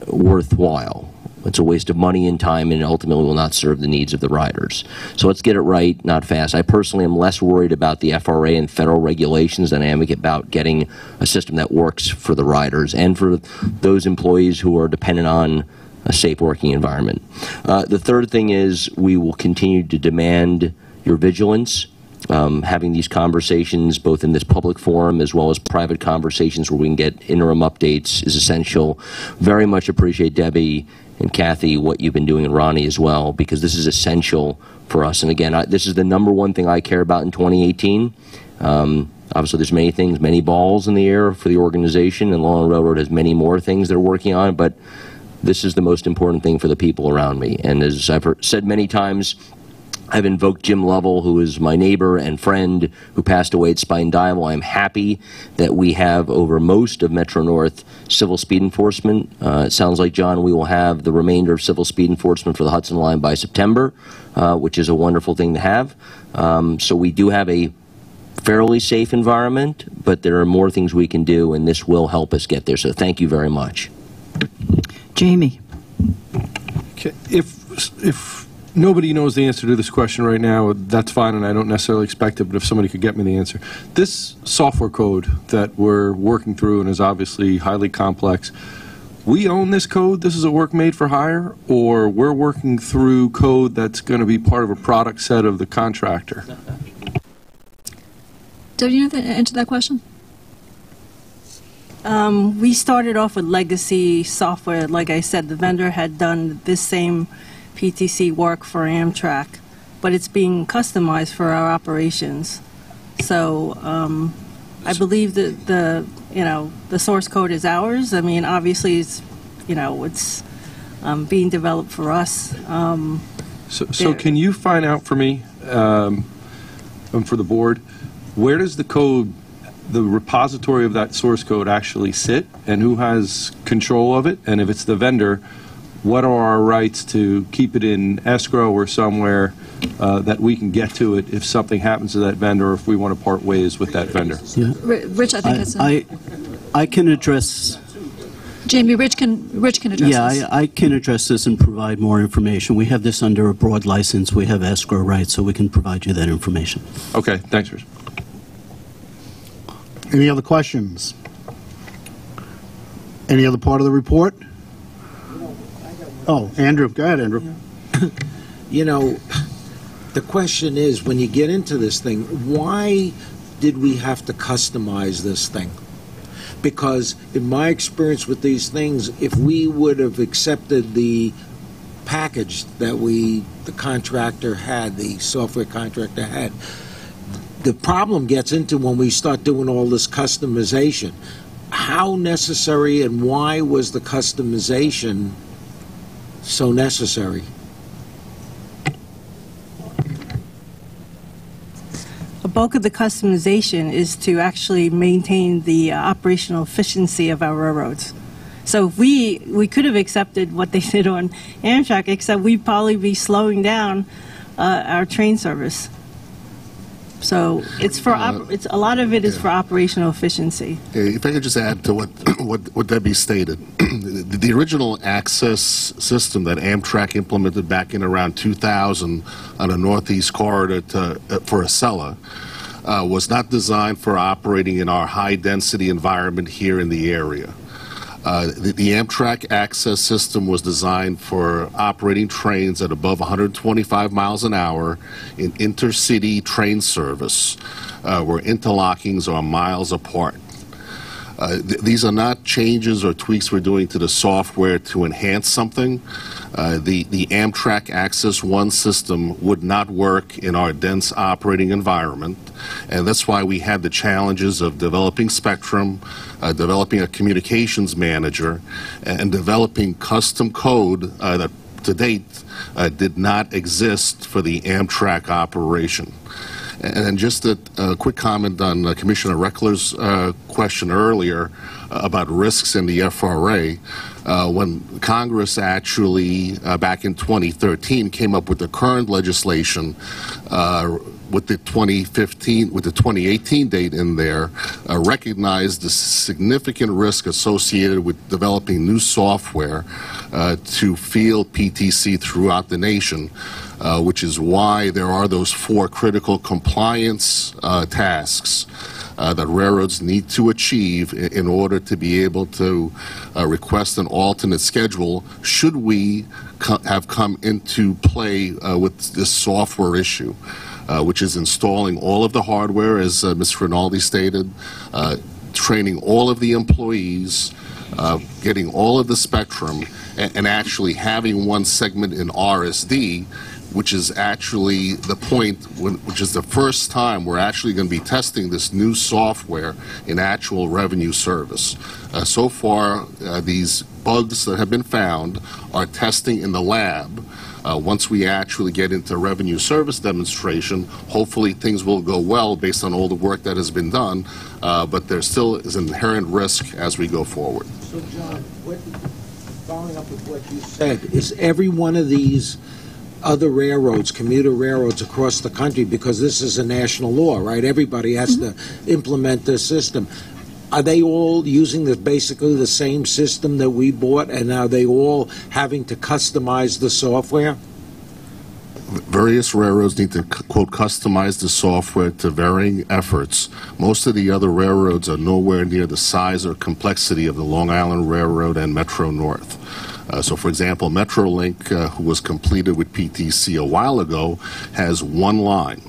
worthwhile. It's a waste of money and time, and ultimately will not serve the needs of the riders. So let's get it right, not fast. I personally am less worried about the FRA and federal regulations than I am about getting a system that works for the riders and for those employees who are dependent on a safe working environment. The third thing is we will continue to demand your vigilance. Having these conversations both in this public forum as well as private conversations where we can get interim updates is essential. Very much appreciate Debbie and Kathy, what you've been doing, and Ronnie as well, because this is essential for us. And again, this is the #1 thing I care about in 2018. Obviously, there's many things, many balls in the air for the organization, and Long Island Railroad has many more things they're working on, but this is the most important thing for the people around me. And as I've said many times, I've invoked Jim Lovell, who is my neighbor and friend who passed away at Spine Dival. I'm happy that we have over most of Metro North civil speed enforcement. It sounds like, John, we will have the remainder of civil speed enforcement for the Hudson Line by September, which is a wonderful thing to have. So we do have a fairly safe environment, but there are more things we can do, and this will help us get there. So thank you very much. Jamie. Okay. If nobody knows the answer to this question right now, that's fine, and I don't necessarily expect it, but if somebody could get me the answer. This software code that we're working through and is obviously highly complex, we own this code? This is a work made for hire? Or we're working through code that's going to be part of a product set of the contractor? Do you know the answer to that question? We started off with legacy software. Like I said, the vendor had done this same PTC work for Amtrak, but it's being customized for our operations. So I believe that the source code is ours. I mean, obviously it's being developed for us. So can you find out for me and for the board, where does the repository of that source code actually sit, and who has control of it? And if it's the vendor, what are our rights to keep it in escrow or somewhere that we can get to it if something happens to that vendor, or if we want to part ways with that vendor? Yeah. Rich, I think I can address. Jamie, Rich can address this. Yeah, I can address this and provide more information. We have this under a broad license. We have escrow rights, so we can provide you that information. Okay, thanks, Rich. Any other questions? Any other part of the report? Oh, Andrew. Go ahead, Andrew. You know, the question is, when you get into this thing, why did we have to customize this thing? Because in my experience with these things, if we would have accepted the package that the contractor had, the software contractor had, the problem gets into when we start doing all this customization. How necessary and why was the customization so necessary? A bulk of the customization is to actually maintain the operational efficiency of our railroads. So if we could have accepted what they did on Amtrak, except we'd probably be slowing down our train service. So it's for a lot of it is for operational efficiency. If I could just add to what Debbie stated, the original access system that Amtrak implemented back in around 2000 on a northeast corridor for Acela was not designed for operating in our high-density environment here in the area. The Amtrak access system was designed for operating trains at above 125 miles an hour in intercity train service, where interlockings are miles apart. These are not changes or tweaks we're doing to the software to enhance something. The Amtrak Access 1 system would not work in our dense operating environment, and that's why we had the challenges of developing Spectrum, developing a communications manager, and developing custom code that to date did not exist for the Amtrak operation. And then just a quick comment on Commissioner Reckler's question earlier about risks in the FRA. When Congress actually, back in 2013, came up with the current legislation with the 2018 date in there, recognized the significant risk associated with developing new software to field PTC throughout the nation, which is why there are those 4 critical compliance tasks that railroads need to achieve in order to be able to request an alternate schedule should we have come into play with this software issue, which is installing all of the hardware, as Ms. Rinaldi stated, training all of the employees, getting all of the spectrum, and actually having one segment in RSD, which is actually the point, which is the first time we're actually going to be testing this new software in actual revenue service. So far, these bugs that have been found are testing in the lab. Once we actually get into revenue service demonstration, hopefully things will go well based on all the work that has been done, but there still is an inherent risk as we go forward. So, John, following up with what you said, is every one of these other railroads, commuter railroads across the country, because this is a national law, right? Everybody has to implement this system. Are they all using basically the same system that we bought, and are they all having to customize the software? Various railroads need to, quote, customize the software to varying efforts. Most of the other railroads are nowhere near the size or complexity of the Long Island Railroad and Metro North. So, for example, Metrolink, who was completed with PTC a while ago, has one line.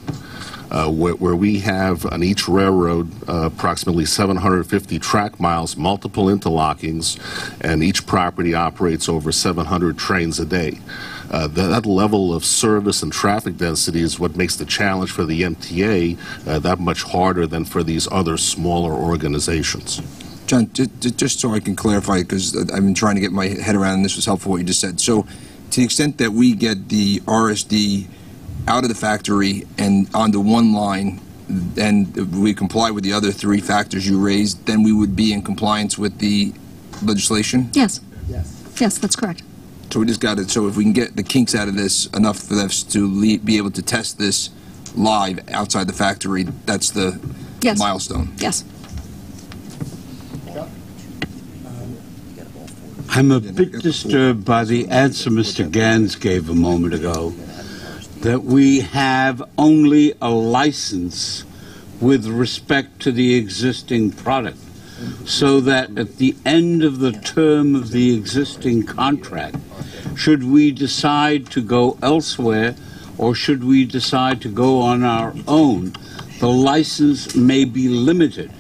Where we have on each railroad approximately 750 track miles, multiple interlockings, and each property operates over 700 trains a day. That level of service and traffic density is what makes the challenge for the MTA that much harder than for these other smaller organizations. John, just so I can clarify, because I've been trying to get my head around, and this was helpful what you just said. So, to the extent that we get the RSD out of the factory and onto one line, and we comply with the other 3 factors you raised, then we would be in compliance with the legislation? Yes. Yes, that's correct. So we just got it. So if we can get the kinks out of this enough for us to be able to test this live outside the factory, that's the milestone. Yes. I'm a bit disturbed by the answer Mr. Gans gave a moment ago, that we have only a license with respect to the existing product, so that at the end of the term of the existing contract, should we decide to go elsewhere or should we decide to go on our own, the license may be limited.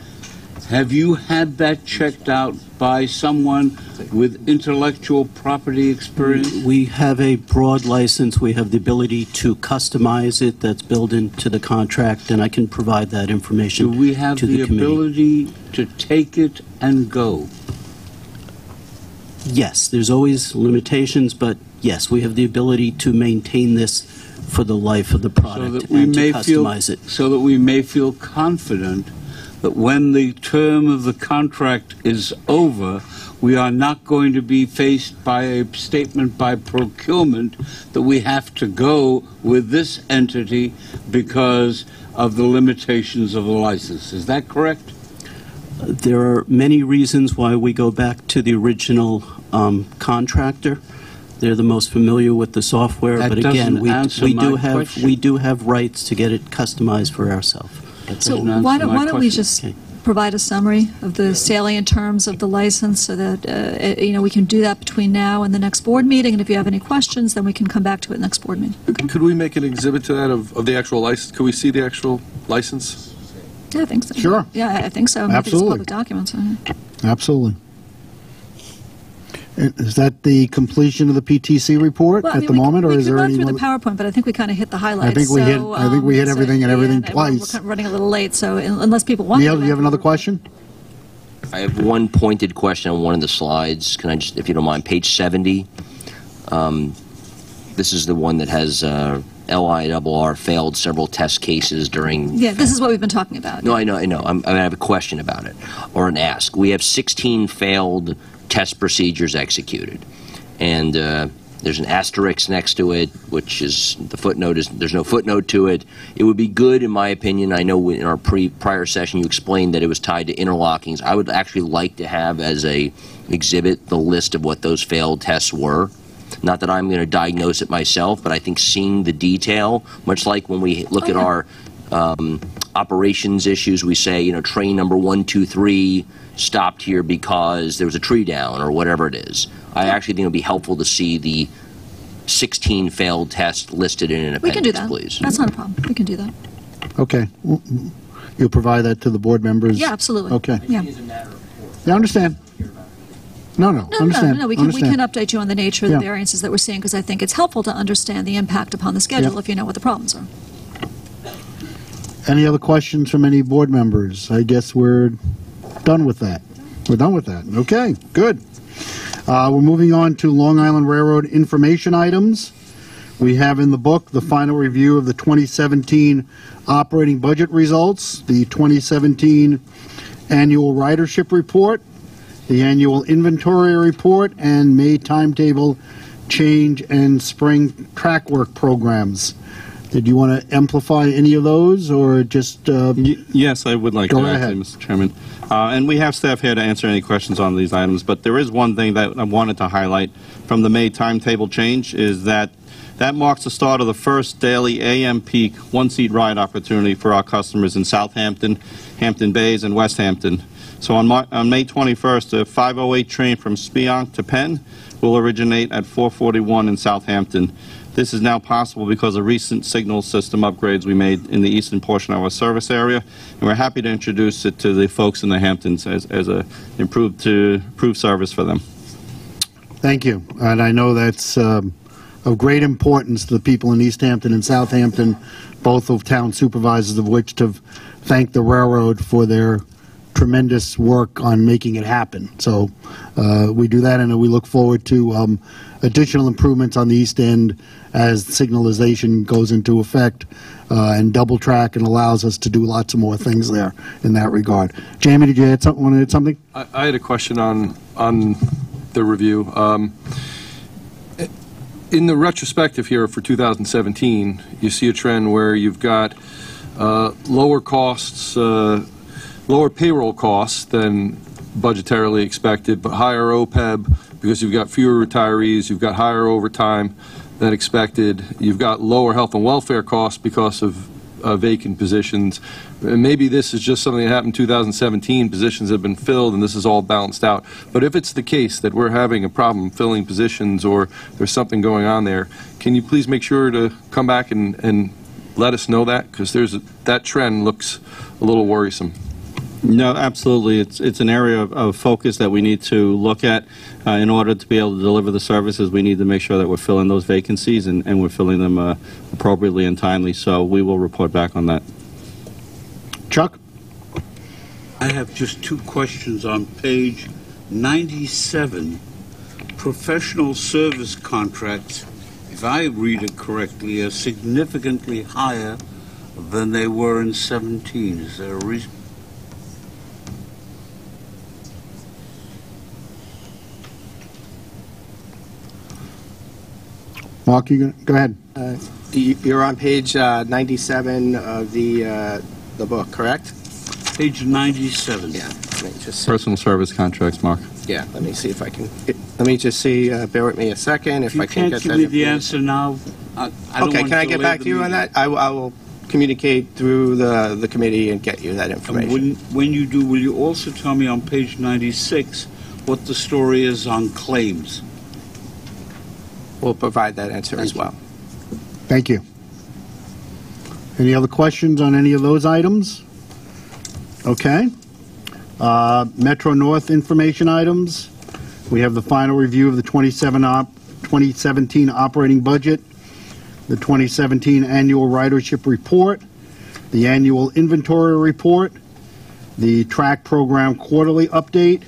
Have you had that checked out by someone with intellectual property experience? We have a broad license. We have the ability to customize it. That's built into the contract, and I can provide that information to the committee. Do we have the ability to take it and go? Yes, there's always limitations, but yes, we have the ability to maintain this for the life of the product and to customize it. So that we may feel confident that when the term of the contract is over, we are not going to be faced by a statement by procurement that we have to go with this entity because of the limitations of the license. Is that correct? There are many reasons why we go back to the original contractor. They're the most familiar with the software, but again, we do have rights to get it customized for ourselves. So why don't we just provide a summary of the salient terms of the license so that we can do that between now and the next board meeting, and if you have any questions, then we can come back to it next board meeting. Okay? Could we make an exhibit to that of the actual license? Could we see the actual license? Yeah, I think so. Sure. Yeah, I think so. Absolutely. I think it's public documents. Absolutely. Is that the completion of the PTC report at the moment, or is there any? We can run through the PowerPoint, but I think we kind of hit the highlights. I think we hit everything and everything twice. We're running a little late, so unless people want. Neil, do you have another question? I have one pointed question on one of the slides. Can I just, if you don't mind, page 70. This is the one that has LIRR failed several test cases during... Yeah, this is what we've been talking about. No, I know. I have a question about it, or an ask. We have 16 failed test procedures executed, and there's an asterisk next to it, which is the footnote. There's no footnote to it. It would be good, in my opinion. I know in our prior session you explained that it was tied to interlockings. I would actually like to have as a exhibit the list of what those failed tests were. Not that I'm going to diagnose it myself, but I think seeing the detail, much like when we look at our operations issues, we say, you know, train number 123 stopped here because there was a tree down or whatever it is. I actually think it would be helpful to see the 16 failed tests listed in an appendix, We can do that. please. That's not a problem. We can do that. Okay. You'll provide that to the board members? Yeah, absolutely. Okay. Yeah. Yeah, I understand. No, understand. No, we can Understand. update you on the nature of the Yeah. variances that we're seeing, because I think it's helpful to understand the impact upon the schedule Yeah. if you know what the problems are. Any other questions from any board members? I guess we're done with that. We're done with that. Okay, good. We're moving on to Long Island Railroad information items. We have in the book the final review of the 2017 operating budget results, the 2017 annual ridership report, the annual inventory report, and May timetable change and spring track work programs. Did you want to amplify any of those, or just... Yes, I would like Go to, ahead. actually, Mr. Chairman. And we have staff here to answer any questions on these items, but there is one thing that I wanted to highlight from the May timetable change, is that marks the start of the first daily AM peak one-seat ride opportunity for our customers in Southampton, Hampton Bays, and West Hampton. So on May 21st, a 508 train from Spionk to Penn will originate at 441 in Southampton. This is now possible because of recent signal system upgrades we made in the eastern portion of our service area, and we're happy to introduce it to the folks in the Hamptons as a improved service for them. Thank you. And I know that's of great importance to the people in East Hampton and Southampton, both of town supervisors of which to thank the railroad for their tremendous work on making it happen. So we do that, and we look forward to additional improvements on the East End as signalization goes into effect and double track and allows us to do lots of more things there in that regard. Jamie, did you want to add something? I had a question on the review. In the retrospective here for 2017, you see a trend where you've got lower costs, lower payroll costs than budgetarily expected, but higher OPEB because you've got fewer retirees, you've got higher overtime than expected, you've got lower health and welfare costs because of vacant positions. And maybe this is just something that happened in 2017, positions have been filled and this is all balanced out. But if it's the case that we're having a problem filling positions or there's something going on there, can you please make sure to come back and let us know that? Because that trend looks a little worrisome. No, absolutely. It's an area of focus that we need to look at. In order to be able to deliver the services, we need to make sure that we're filling those vacancies and we're filling them appropriately and timely. So we will report back on that. Chuck? I have just two questions on page 97. Professional service contracts, if I read it correctly, are significantly higher than they were in 17. Is there a reason? Mark, you go ahead. You're on page 97 of the book, correct? Page 97. Yeah. Let me just see. Personal service contracts, Mark. Yeah. Let me see if I can. Let me just see. Bear with me a second. If I can get that. Give me the answer now. I don't Okay. want Can I to get delay back the to you on meeting. that? I will communicate through the committee and get you that information. When you do, will you also tell me on page 96 what the story is on claims? We'll provide that answer as well. Thank you. Any other questions on any of those items? Okay. Metro North information items. We have the final review of the 2017 operating budget, the 2017 annual ridership report, the annual inventory report, the track program quarterly update,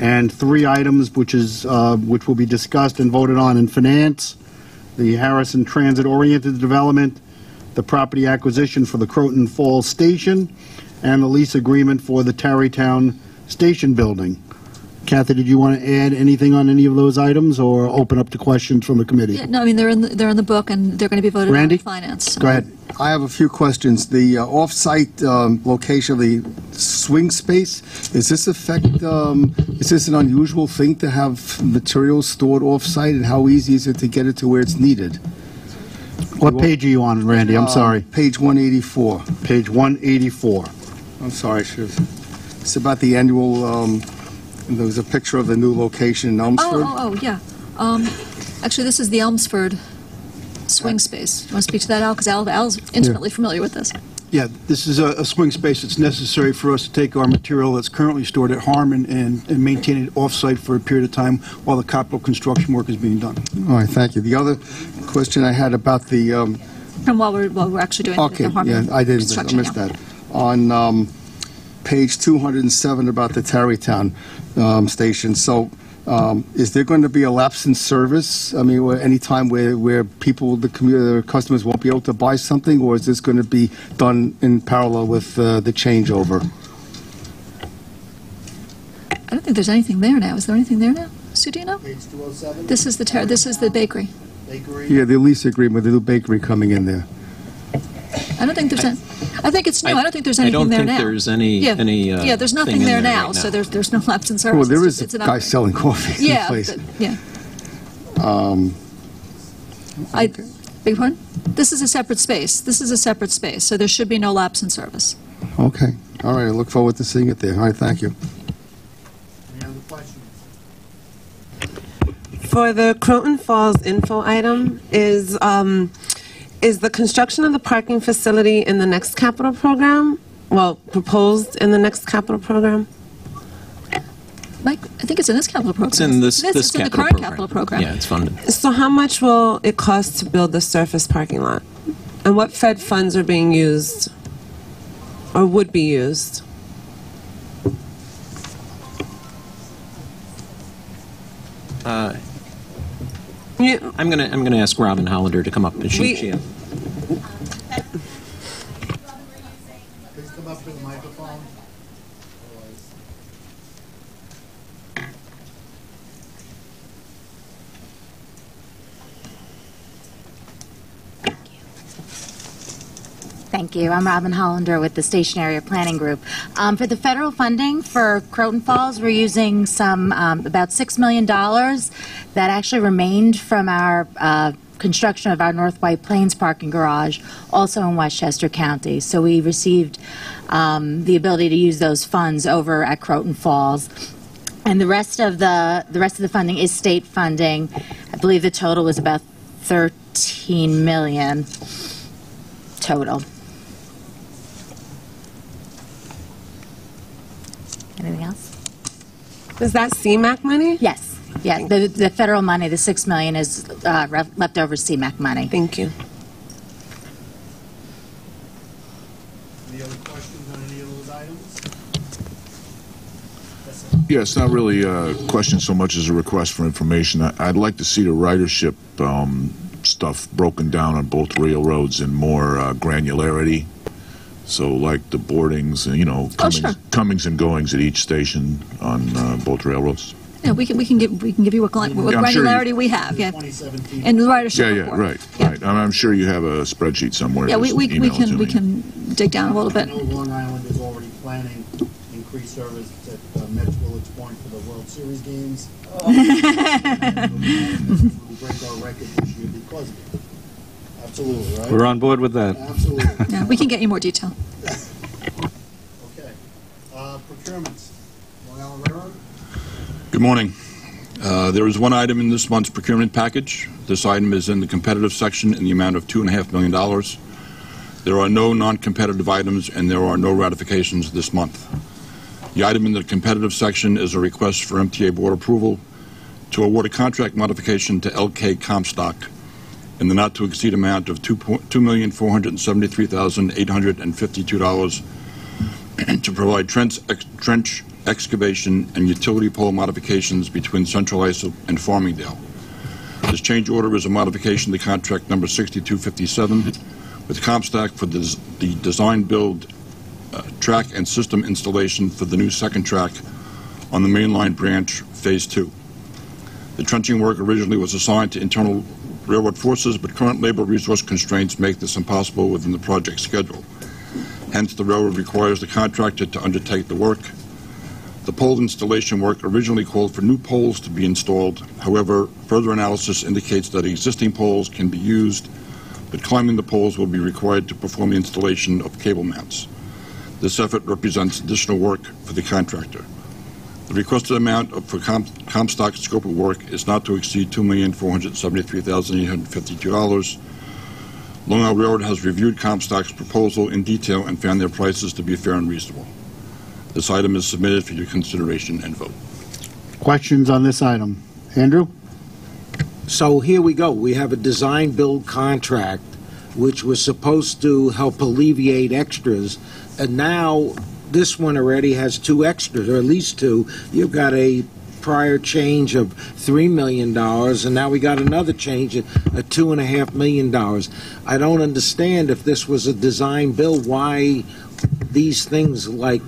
and 3 items which will be discussed and voted on in finance, the Harrison Transit-Oriented Development, the property acquisition for the Croton Falls Station, and the lease agreement for the Tarrytown Station Building. Kathy, did you want to add anything on any of those items, or open up to questions from the committee? Yeah, no, I mean, they're in the book, and they're going to be voted Randy? on in finance. Go ahead. I have a few questions. The off-site location of the swing space, is this is this an unusual thing to have materials stored off-site, and how easy is it to get it to where it's needed? What page are you on, Randy? I'm sorry. Page 184. Page 184. I'm sorry, it's about the annual, there was a picture of the new location in Elmsford. Yeah. Actually, this is the Elmsford swing space. Do you want to speak to that, Al? Because Al's intimately familiar with this. Yeah, this is a swing space that's necessary for us to take our material that's currently stored at Harmon and maintain it off-site for a period of time while the capital construction work is being done. All right, thank you. The other question I had about the... And while we're actually doing the Harmon construction. I missed that. On page 207 about the Tarrytown station. So is there going to be a lapse in service? I mean, any time where people, the customers won't be able to buy something, or is this going to be done in parallel with the changeover? I don't think there's anything there now. Is there anything there now? Sue, do you know? Page 207? This is the bakery. Bakery? Yeah, the lease agreement, the new bakery coming in there. I don't think there's any. I think it's new. I don't think there's anything there now. I don't think there's any. Yeah, there's nothing there now, so there's no lapse in service. Well, there is a guy selling coffee in the place. Yeah. Big pardon? This is a separate space. So there should be no lapse in service. Okay. All right. I look forward to seeing it there. All right. Thank you. Any other questions? For the Croton Falls info item, is the construction of the parking facility in the next capital program? Well, proposed in the next capital program? Mike, I think it's in this capital program. It's in this it's in the current capital program. Yeah, it's funded. So how much will it cost to build the surface parking lot? And what Fed funds are being used or would be used? I'm gonna ask Robin Hollander to come up, and she. Please come up to the microphone. Thank you. I'm Robin Hollander with the Station Area Planning Group. For the federal funding for Croton Falls, we're using some about $6 million that actually remained from our construction of our North White Plains parking garage, also in Westchester County. So we received the ability to use those funds over at Croton Falls. And the rest of the funding is state funding. I believe the total was about $13 million total. Anything else? Is that CMAQ money? Yes. Yeah, the federal money, the $6 million, is leftover CMAQ money. Thank you. Any other questions on any of those items? Yeah, it's not really a question so much as a request for information. I'd like to see the ridership stuff broken down on both railroads in more granularity. So like the boardings, comings and goings at each station on both railroads. Yeah, we can give you what granularity we have. Yeah, and the ridership report. Right. I'm sure you have a spreadsheet somewhere. Yeah, we can dig down a little bit. I know Long Island is already planning increased service at Metro Village Point for the World Series games. We'll break our record this year because of it. Absolutely, right? We're on board with that. Absolutely. Yeah, we can get you more detail. Okay. Procurements. Long Island Railroad. Good morning. There is one item in this month's procurement package. This item is in the competitive section in the amount of $2.5 million. There are no non-competitive items and there are no ratifications this month. The item in the competitive section is a request for MTA Board approval to award a contract modification to LK Comstock in the not-to-exceed amount of $2,473,852 to provide trench excavation and utility pole modifications between Central Islip and Farmingdale. This change order is a modification to contract number 6257 with Comstock for the design build track and system installation for the new second track on the mainline branch phase 2. The trenching work originally was assigned to internal railroad forces, but current labor resource constraints make this impossible within the project schedule. Hence, the railroad requires the contractor to undertake the work. The pole installation work originally called for new poles to be installed. However, further analysis indicates that existing poles can be used, but climbing the poles will be required to perform the installation of cable mounts. This effort represents additional work for the contractor. The requested amount for Comstock's scope of work is not to exceed $2,473,852. Long Island Railroad has reviewed Comstock's proposal in detail and found their prices to be fair and reasonable. This item is submitted for your consideration and vote. Questions on this item? Andrew? So here we go. We have a design-build contract, which was supposed to help alleviate extras, and now this one already has 2 extras, or at least 2. You've got a prior change of $3 million, and now we got another change at $2.5 million. I don't understand, if this was a design build, why these things like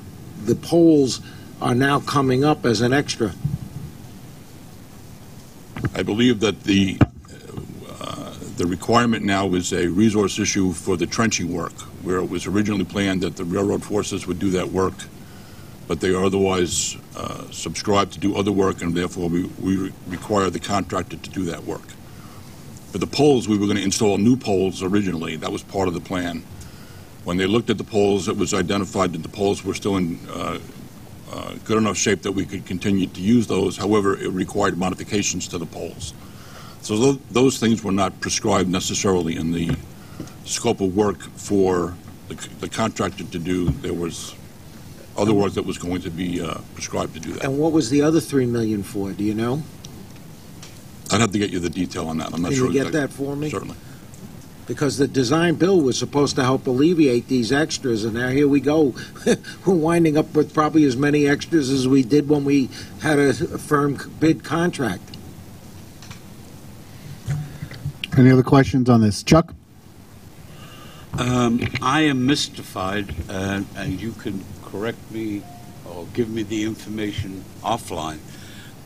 the poles are now coming up as an extra. I believe that the requirement now is a resource issue for the trenching work, where it was originally planned that the railroad forces would do that work, but they are otherwise subscribed to do other work, and therefore we require the contractor to do that work. For the poles, we were going to install new poles originally. That was part of the plan. When they looked at the poles, it was identified that the poles were still in good enough shape that we could continue to use those. However, it required modifications to the poles. So those things were not prescribed necessarily in the scope of work for the contractor to do. There was other work that was going to be prescribed to do that. And what was the other $3 million for? Do you know? I'd have to get you the detail on that. I'm not Can sure you get exactly. that for me? Certainly. Because the design bill was supposed to help alleviate these extras, and now here we go. We're winding up with probably as many extras as we did when we had a firm bid contract. Any other questions on this? Chuck? I am mystified, and you can correct me or give me the information offline,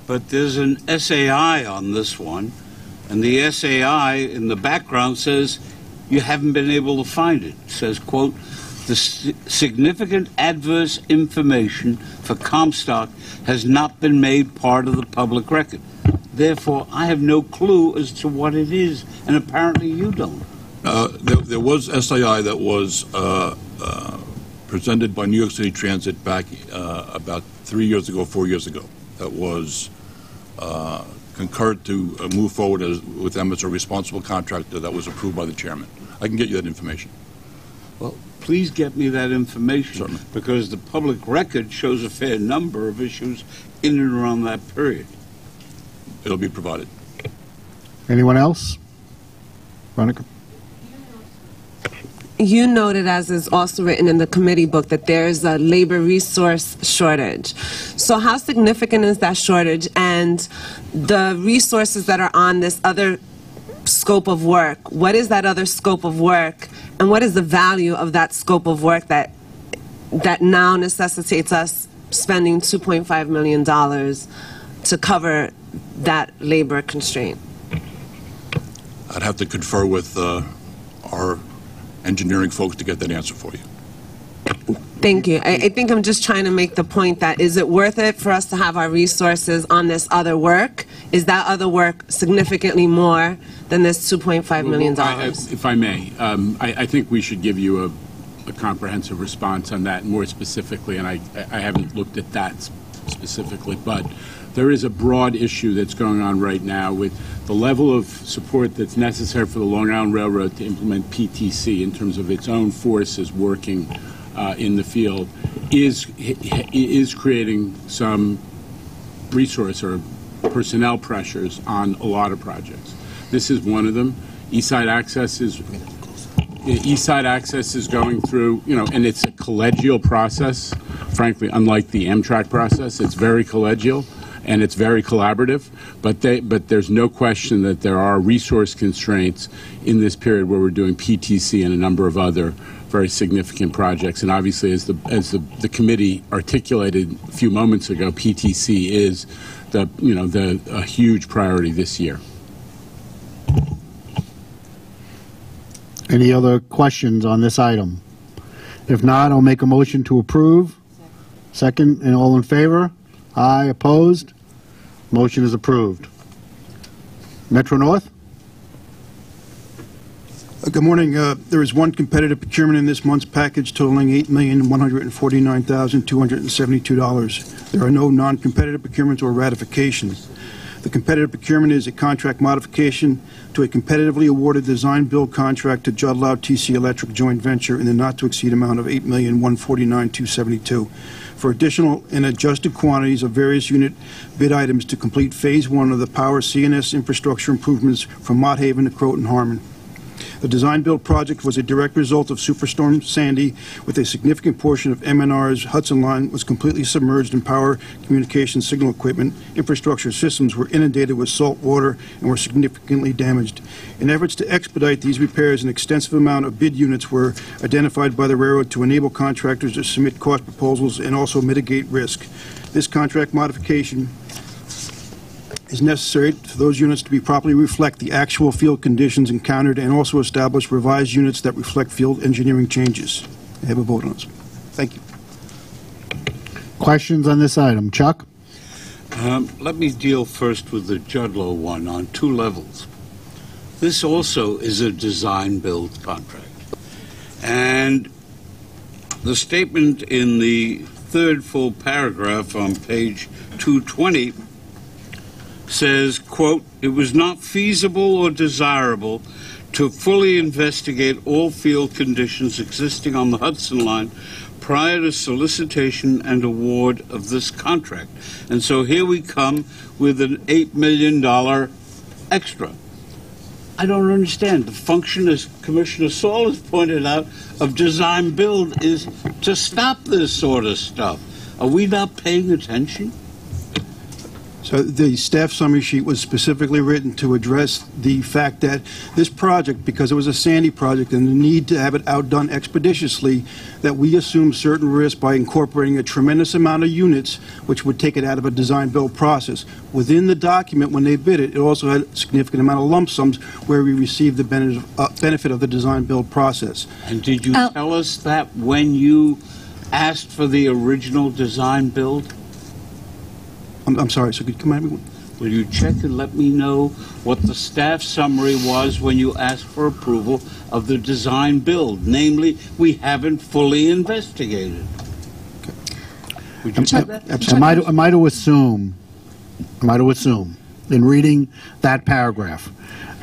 but there's an SAI on this one, and the SAI in the background says you haven't been able to find it. It says, quote, the significant adverse information for Comstock has not been made part of the public record. Therefore, I have no clue as to what it is, and apparently you don't. There was SII that was presented by New York City Transit back about 3 years ago, 4 years ago. That was concurred to move forward with them as a responsible contractor. That was approved by the chairman. I can get you that information. Well, please get me that information. Certainly. Because the public record shows a fair number of issues in and around that period. It'll be provided. Anyone else? Veronica? You noted, as is also written in the committee book, that there is a labor resource shortage. So how significant is that shortage? And the resources that are on this other scope of work, what is that other scope of work? And what is the value of that scope of work that now necessitates us spending $2.5 million to cover that labor constraint? I'd have to confer with our engineering folks to get that answer for you. Thank you. I think I'm just trying to make the point that, is it worth it for us to have our resources on this other work? Is that other work significantly more than this $2.5 million? If I may, I think we should give you a comprehensive response on that more specifically, and I haven't looked at that specifically, but there is a broad issue that's going on right now with the level of support that's necessary for the Long Island Railroad to implement PTC in terms of its own forces working in the field is creating some resource or personnel pressures on a lot of projects. This is one of them. Eastside Access is going through, and it's a collegial process. Frankly, unlike the Amtrak process, it's very collegial. and it's very collaborative, but there's no question that there are resource constraints in this period where we're doing PTC and a number of other very significant projects. And obviously, as the committee articulated a few moments ago, PTC is a huge priority this year. Any other questions on this item? If not, I'll make a motion to approve. Second, and all in favor? Aye, opposed? Motion is approved. Metro North? Good morning. There is one competitive procurement in this month's package totaling $8,149,272. There are no non-competitive procurements or ratifications. The competitive procurement is a contract modification to a competitively awarded design-build contract to Judlow TC Electric joint venture in the not-to-exceed amount of $8,149,272 for additional and adjusted quantities of various unit bid items to complete Phase 1 of the Power CNS infrastructure improvements from Mott Haven to Croton Harmon. The design-build project was a direct result of Superstorm Sandy, with a significant portion of MNR's Hudson Line was completely submerged in power communication signal equipment. Infrastructure systems were inundated with salt water and were significantly damaged. In efforts to expedite these repairs, an extensive amount of bid units were identified by the railroad to enable contractors to submit cost proposals and also mitigate risk. This contract modification is necessary for those units to be properly reflect the actual field conditions encountered and also establish revised units that reflect field engineering changes. I have a vote on this. Thank you. Questions on this item? Chuck? Let me deal first with the Judlow one on two levels. This also is a design-build contract. And the statement in the third full paragraph on page 220 says, quote, "It was not feasible or desirable to fully investigate all field conditions existing on the Hudson Line prior to solicitation and award of this contract." And so here we come with an $8 million extra. I don't understand. The function, as Commissioner Saul has pointed out, of design build is to stop this sort of stuff. Are we not paying attention? So the staff summary sheet was specifically written to address the fact that this project, because it was a Sandy project and the need to have it outdone expeditiously, that we assumed certain risk by incorporating a tremendous amount of units, which would take it out of a design-build process. Within the document, when they bid it, it also had a significant amount of lump sums where we received the benefit of the design-build process. And did you tell us that when you asked for the original design-build? I'm sorry, so could you come at me? Will you check and let me know what the staff summary was when you asked for approval of the design build? Namely, we haven't fully investigated. Okay. Would you check that? Am I to assume, in reading that paragraph,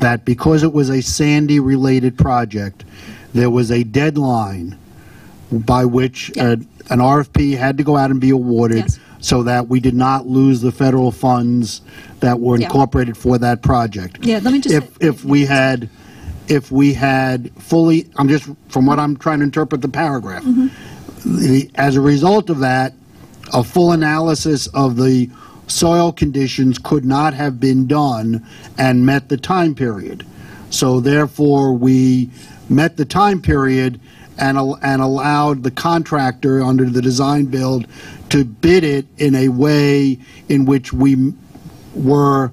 that because it was a Sandy-related project, there was a deadline by which an RFP had to go out and be awarded, Yes. so that we did not lose the federal funds that were incorporated for that project? Yeah, let me just if we had fully, I'm just, from what I'm trying to interpret the paragraph, as a result of that, a full analysis of the soil conditions could not have been done and met the time period. So therefore, we met the time period and allowed the contractor under the design build to bid it in a way in which we were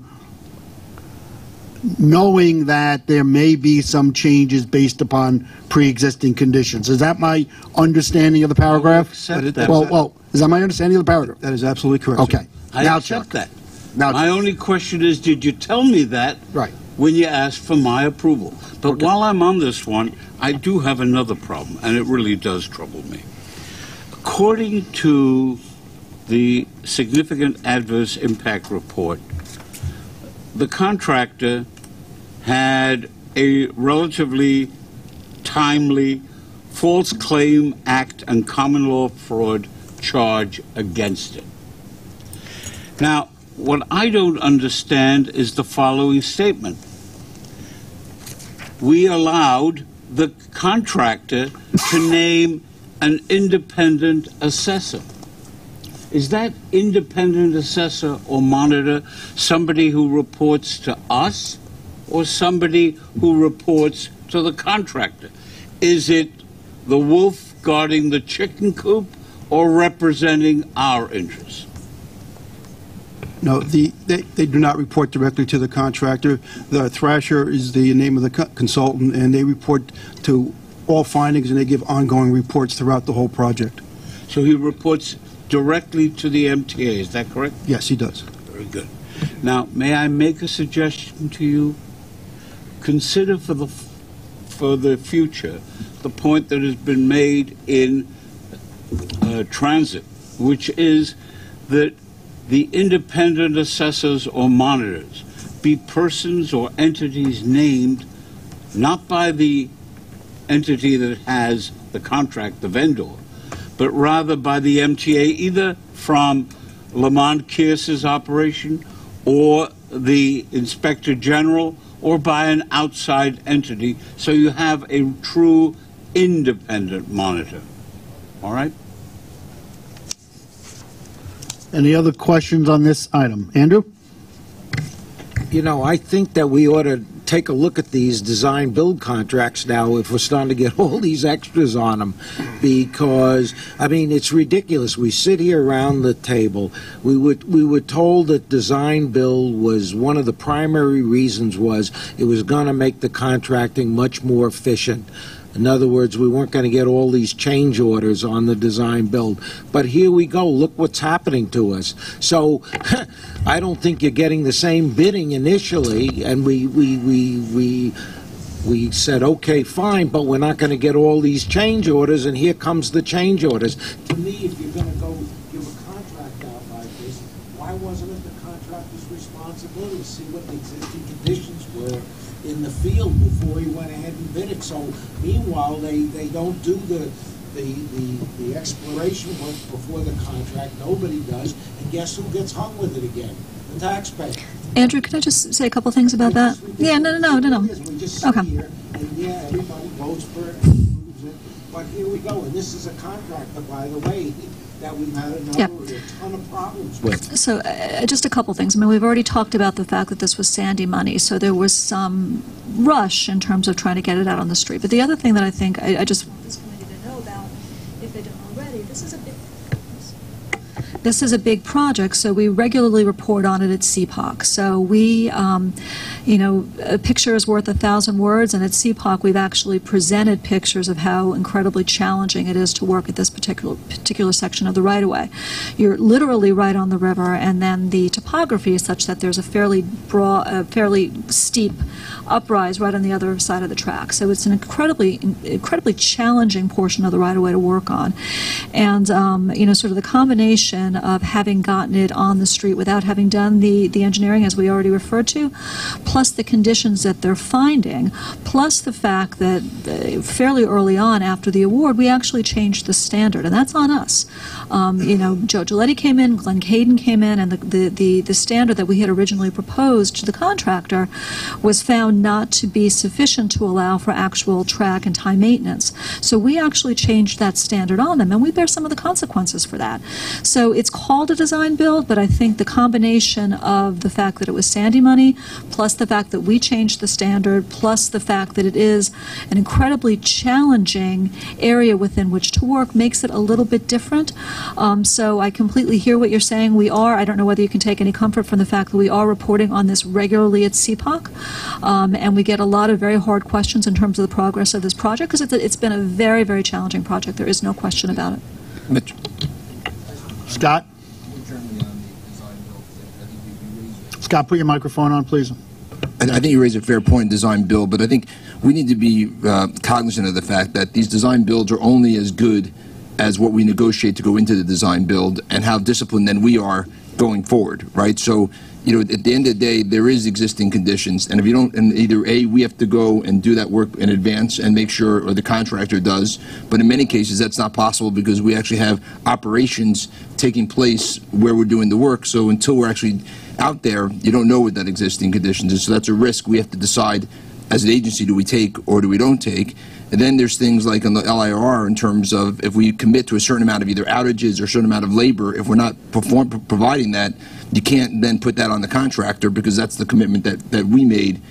knowing that there may be some changes based upon pre-existing conditions. Is that my understanding of the paragraph? Well, is that my understanding of the paragraph? That is absolutely correct. Okay. I Now, accept Chuck. that. Now, my only question is, did you tell me that when you asked for my approval? But while I'm on this one, I do have another problem, and it really does trouble me. According to the significant adverse impact report, the contractor had a relatively timely False Claim Act and common law fraud charge against it. Now, what I don't understand is the following statement. We allowed the contractor to name an independent assessor. is that independent assessor or monitor somebody who reports to us or somebody who reports to the contractor? Is it the wolf guarding the chicken coop or representing our interests? No, they do not report directly to the contractor. The Thrasher is the name of the consultant, and they report to all findings, and they give ongoing reports throughout the whole project. So he reports directly to the MTA, is that correct? Yes, he does. Very good. Now, may I make a suggestion to you? Consider for the future the point that has been made in transit, which is that the independent assessors or monitors be persons or entities named not by the entity that has the contract, the vendor, but rather by the MTA, either from Lamont Kearse's operation or the Inspector General or by an outside entity, so you have a true independent monitor. All right? Any other questions on this item? Andrew? You know, I think that we ought to take a look at these design-build contracts now if we're starting to get all these extras on them, because, I mean, it's ridiculous. We sit here around the table. We were told that design-build was one of the primary reasons was it was going to make the contracting much more efficient. In other words, we weren't going to get all these change orders on the design build. But here we go. Look what's happening to us. So I don't think you're getting the same bidding initially, and we said, okay, fine, but we're not going to get all these change orders, and here comes the change orders. To me, if you're going to go give a contract out like this, why wasn't it the contractor's responsibility to see what the existing conditions were in the field before he went ahead and bid it? So meanwhile, they don't do the exploration work before the contract. Nobody does. And guess who gets hung with it again? The taxpayer. Andrew, can I just say a couple things about that? Yeah, no. We just sit here and yeah, everybody votes for it and approves it. But here we go. And this is a contractor, by the way, that we've had a ton of problems with. So just a couple things. I mean, we've already talked about the fact that this was Sandy money, so there was some rush in terms of trying to get it out on the street. But the other thing that I think I just want this committee to know about, if they don't already, this is a big project, so we regularly report on it at CPOC. So we, a picture is worth 1,000 words, and at CPOC we've actually presented pictures of how incredibly challenging it is to work at this particular section of the right-of-way. You're literally right on the river, and then the topography is such that there's a fairly broad, fairly steep uprise right on the other side of the track. So it's an incredibly challenging portion of the right-of-way to work on. And, sort of the combination of having gotten it on the street without having done the engineering, as we already referred to, plus the conditions that they're finding, plus the fact that fairly early on after the award, we actually changed the standard, and that's on us. Joe Giletti came in, Glenn Caden came in, and the standard that we had originally proposed to the contractor was found not to be sufficient to allow for actual track and time maintenance. So we actually changed that standard on them, and we bear some of the consequences for that. So it's called a design build, but I think the combination of the fact that it was Sandy money, plus the fact that we changed the standard, plus the fact that it is an incredibly challenging area within which to work makes it a little bit different. So I completely hear what you're saying. I don't know whether you can take any comfort from the fact that we are reporting on this regularly at CPOC, and we get a lot of very hard questions in terms of the progress of this project, because it's been a very, very challenging project. There is no question about it. Mitch. Scott? Scott, put your microphone on, please. I think you raise a fair point in design build, but I think we need to be cognizant of the fact that these design builds are only as good as what we negotiate to go into the design build and how disciplined then we are going forward, right? So, at the end of the day, there is existing conditions, and if you don't, and either A, we have to go and do that work in advance and make sure, or the contractor does, but in many cases that's not possible because we actually have operations taking place where we're doing the work, so until we're actually out there, you don't know what that existing conditions is, so that's a risk we have to decide as an agency, do we take or do we don't take? And then there's things like on the LIRR in terms of if we commit to a certain amount of either outages or a certain amount of labor, if we're not providing that, you can't then put that on the contractor because that's the commitment that we made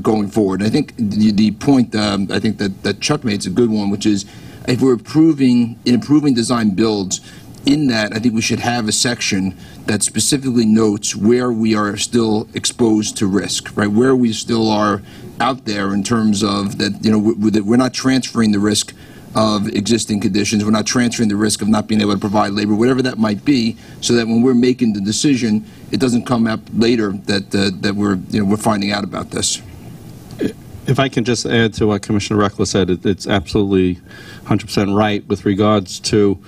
going forward. And I think the point I think that Chuck made is a good one, which is if we're improving design builds, in that I think we should have a section that specifically notes where we are still exposed to risk, right? Where we still are out there in terms of that, that we're not transferring the risk of existing conditions, we're not transferring the risk of not being able to provide labor, whatever that might be, so that when we're making the decision, it doesn't come up later that we're finding out about this. If I can just add to what Commissioner Reckler said, it's absolutely 100% right with regards to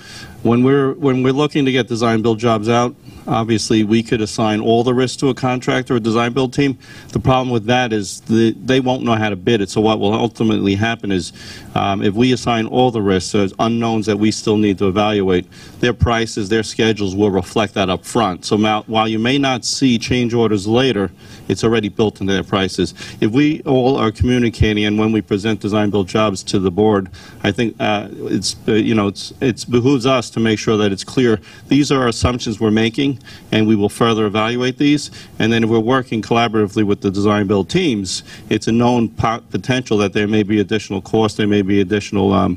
when we're looking to get design build jobs out. Obviously, we could assign all the risk to a contractor or design build team. The problem with that is they won't know how to bid it. So what will ultimately happen is if we assign all the risks, there's unknowns that we still need to evaluate, their prices, their schedules will reflect that up front. So now, while you may not see change orders later, it's already built into their prices. If we all are communicating and when we present design build jobs to the board, I think it behooves us to make sure that it's clear these are assumptions we're making, and we will further evaluate these. And then if we're working collaboratively with the design build teams, it's a known potential that there may be additional costs, there may be additional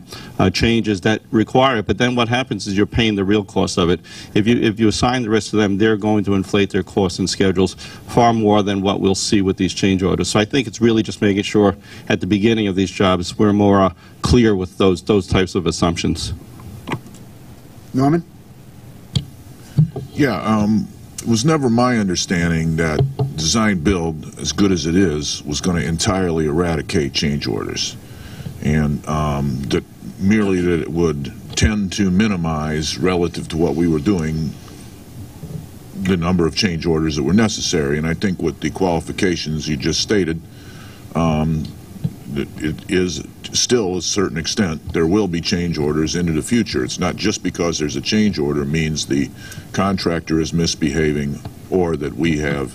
changes that require it. But then what happens is you're paying the real cost of it. If you assign the risk to them, they're going to inflate their costs and schedules far more than what we'll see with these change orders. So I think it's really just making sure at the beginning of these jobs we're more clear with those types of assumptions. Norman? Yeah, it was never my understanding that design build, as good as it is, was going to entirely eradicate change orders, and that merely that it would tend to minimize, relative to what we were doing, the number of change orders that were necessary. And I think with the qualifications you just stated, it is still, to a certain extent, there will be change orders into the future. It's not just because there's a change order means the contractor is misbehaving or that we have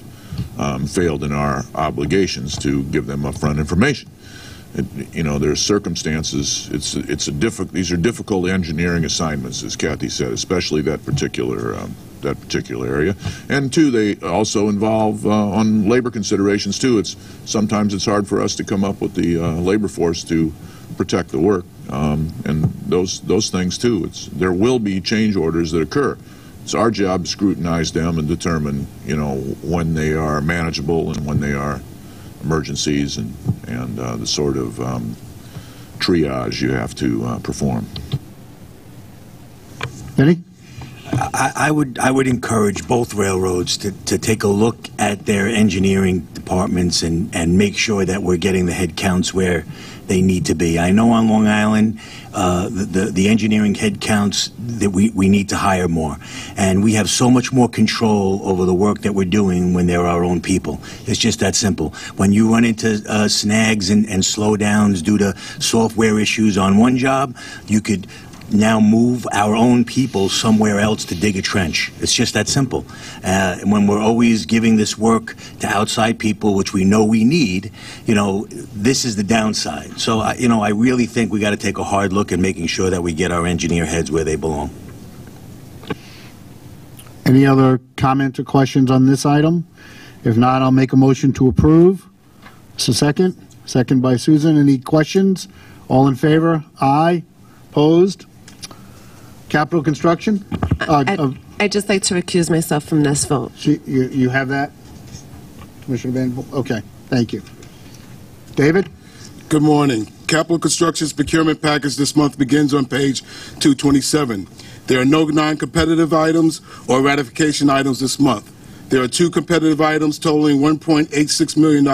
failed in our obligations to give them upfront information. There's circumstances. These are difficult engineering assignments, as Kathy said, especially that particular area. And two, they also involve on labor considerations too. Sometimes it's hard for us to come up with the labor force to protect the work, and those things too. There will be change orders that occur. It's our job to scrutinize them and determine, when they are manageable and when they are emergencies, and the sort of triage you have to perform. Benny? I would encourage both railroads to take a look at their engineering departments and make sure that we're getting the head counts where they need to be. I know on Long Island, the engineering head counts that we need to hire more. And we have so much more control over the work that we're doing when they're our own people. It's just that simple. When you run into snags and slowdowns due to software issues on one job, you could now move our own people somewhere else to dig a trench. It's just that simple. When we're always giving this work to outside people, which we know we need, this is the downside. So, I really think we got to take a hard look at making sure that we get our engineer heads where they belong. Any other comments or questions on this item? If not, I'll make a motion to approve. So second? Second by Susan. Any questions? All in favor? Aye. Opposed? Capital construction? I'd just like to recuse myself from this vote. You have that? Commissioner Vanderbilt? Okay, thank you. David? Good morning. Capital Construction's procurement package this month begins on page 227. There are no non-competitive items or ratification items this month. There are 2 competitive items totaling $1.86 million.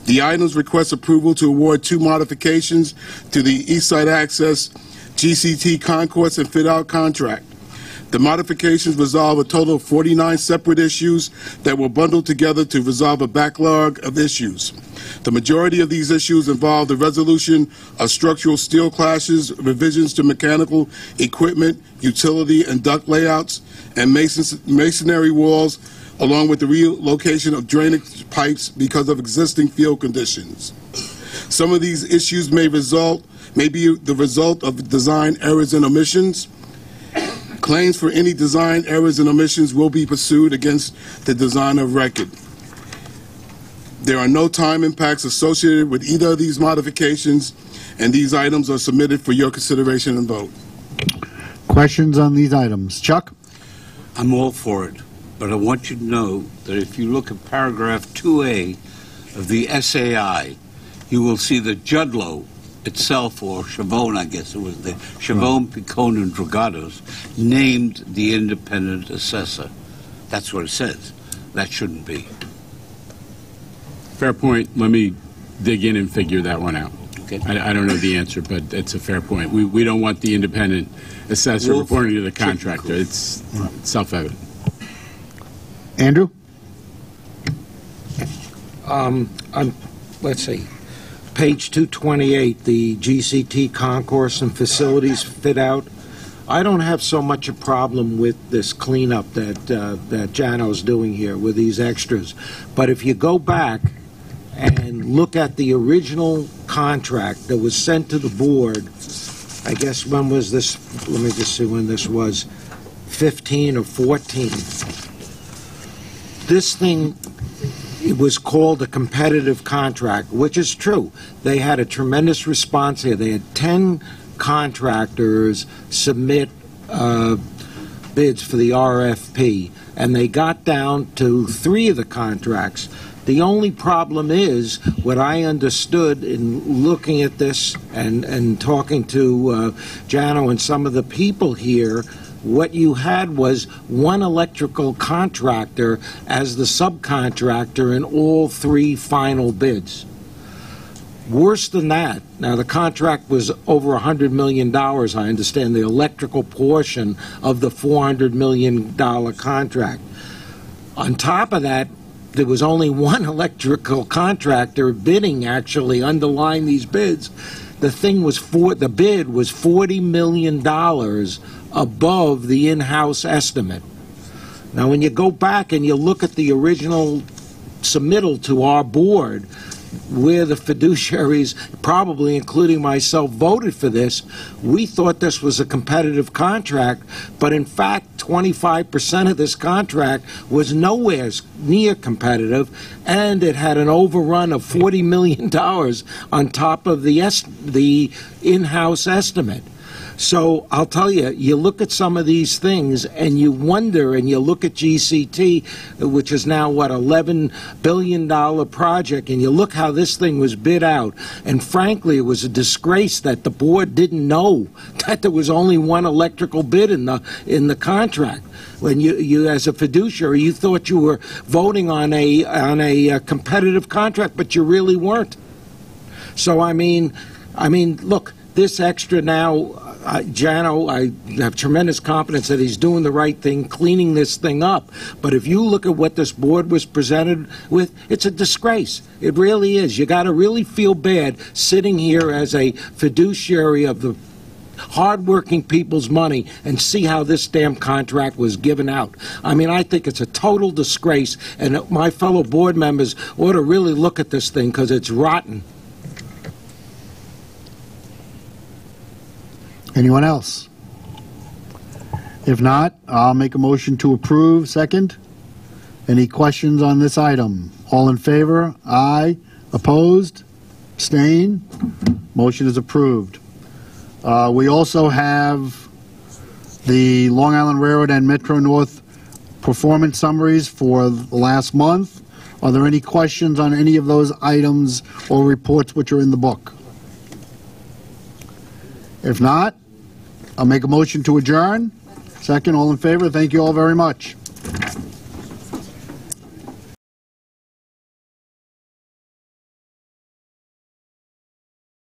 The items request approval to award 2 modifications to the East Side Access GCT Concourse and Fit-Out contract. The modifications resolve a total of 49 separate issues that were bundled together to resolve a backlog of issues. The majority of these issues involve the resolution of structural steel clashes, revisions to mechanical equipment, utility and duct layouts, and masonry walls, along with the relocation of drainage pipes because of existing field conditions. Some of these issues may be the result of design errors and omissions. Claims for any design errors and omissions will be pursued against the designer of record. There are no time impacts associated with either of these modifications, and these items are submitted for your consideration and vote. Questions on these items? Chuck? I'm all for it, but I want you to know that if you look at paragraph 2A of the SAI, you will see that Judlow itself, or Chavone, I guess it was the Chavone, Picone, and Dragados, named the independent assessor. That's what it says. That shouldn't be. Fair point. Let me dig in and figure that one out. Okay. I don't know the answer, but it's a fair point. We don't want the independent assessor reporting to the contractor. It's self-evident. Andrew? Let's see. Page 228, the GCT concourse and facilities fit out. I don't have so much a problem with this cleanup that Jano's doing here with these extras. But if you go back and look at the original contract that was sent to the board, I guess when was this? Let me just see when this was, 15 or 14. This thing, it was called a competitive contract, which is true. They had a tremendous response here. They had 10 contractors submit bids for the RFP, and they got down to 3 of the contracts. The only problem is, what I understood in looking at this and talking to Jano and some of the people here, what you had was one electrical contractor as the subcontractor in all 3 final bids. Worse than that, now the contract was over $100 million, I understand, the electrical portion of the $400 million contract. On top of that, there was only one electrical contractor bidding, actually, underlying these bids. The bid was $40 million above the in-house estimate. Now, when you go back and you look at the original submittal to our board, where the fiduciaries, probably including myself, voted for this, we thought this was a competitive contract, but in fact 25% of this contract was nowhere near competitive, and it had an overrun of $40 million on top of the in-house estimate. So I'll tell you, you look at some of these things and you wonder, and you look at GCT, which is now, what, $11 billion project, and you look how this thing was bid out. And frankly, it was a disgrace that the board didn't know that there was only one electrical bid in the contract. When you as a fiduciary, you thought you were voting on a competitive contract, but you really weren't. So I mean, look, this extra now, Jano, I have tremendous confidence that he's doing the right thing, cleaning this thing up. But if you look at what this board was presented with, it's a disgrace. It really is. You got to really feel bad sitting here as a fiduciary of the hardworking people's money and see how this damn contract was given out. I mean, I think it's a total disgrace, and my fellow board members ought to really look at this thing because it's rotten. Anyone else? If not, I'll make a motion to approve. Second. Any questions on this item? All in favor? Aye. Opposed? Abstain? Motion is approved. We also have the Long Island Railroad and Metro North performance summaries for the last month. Are there any questions on any of those items or reports which are in the book? If not, I'll make a motion to adjourn. Second, all in favor? Thank you all very much.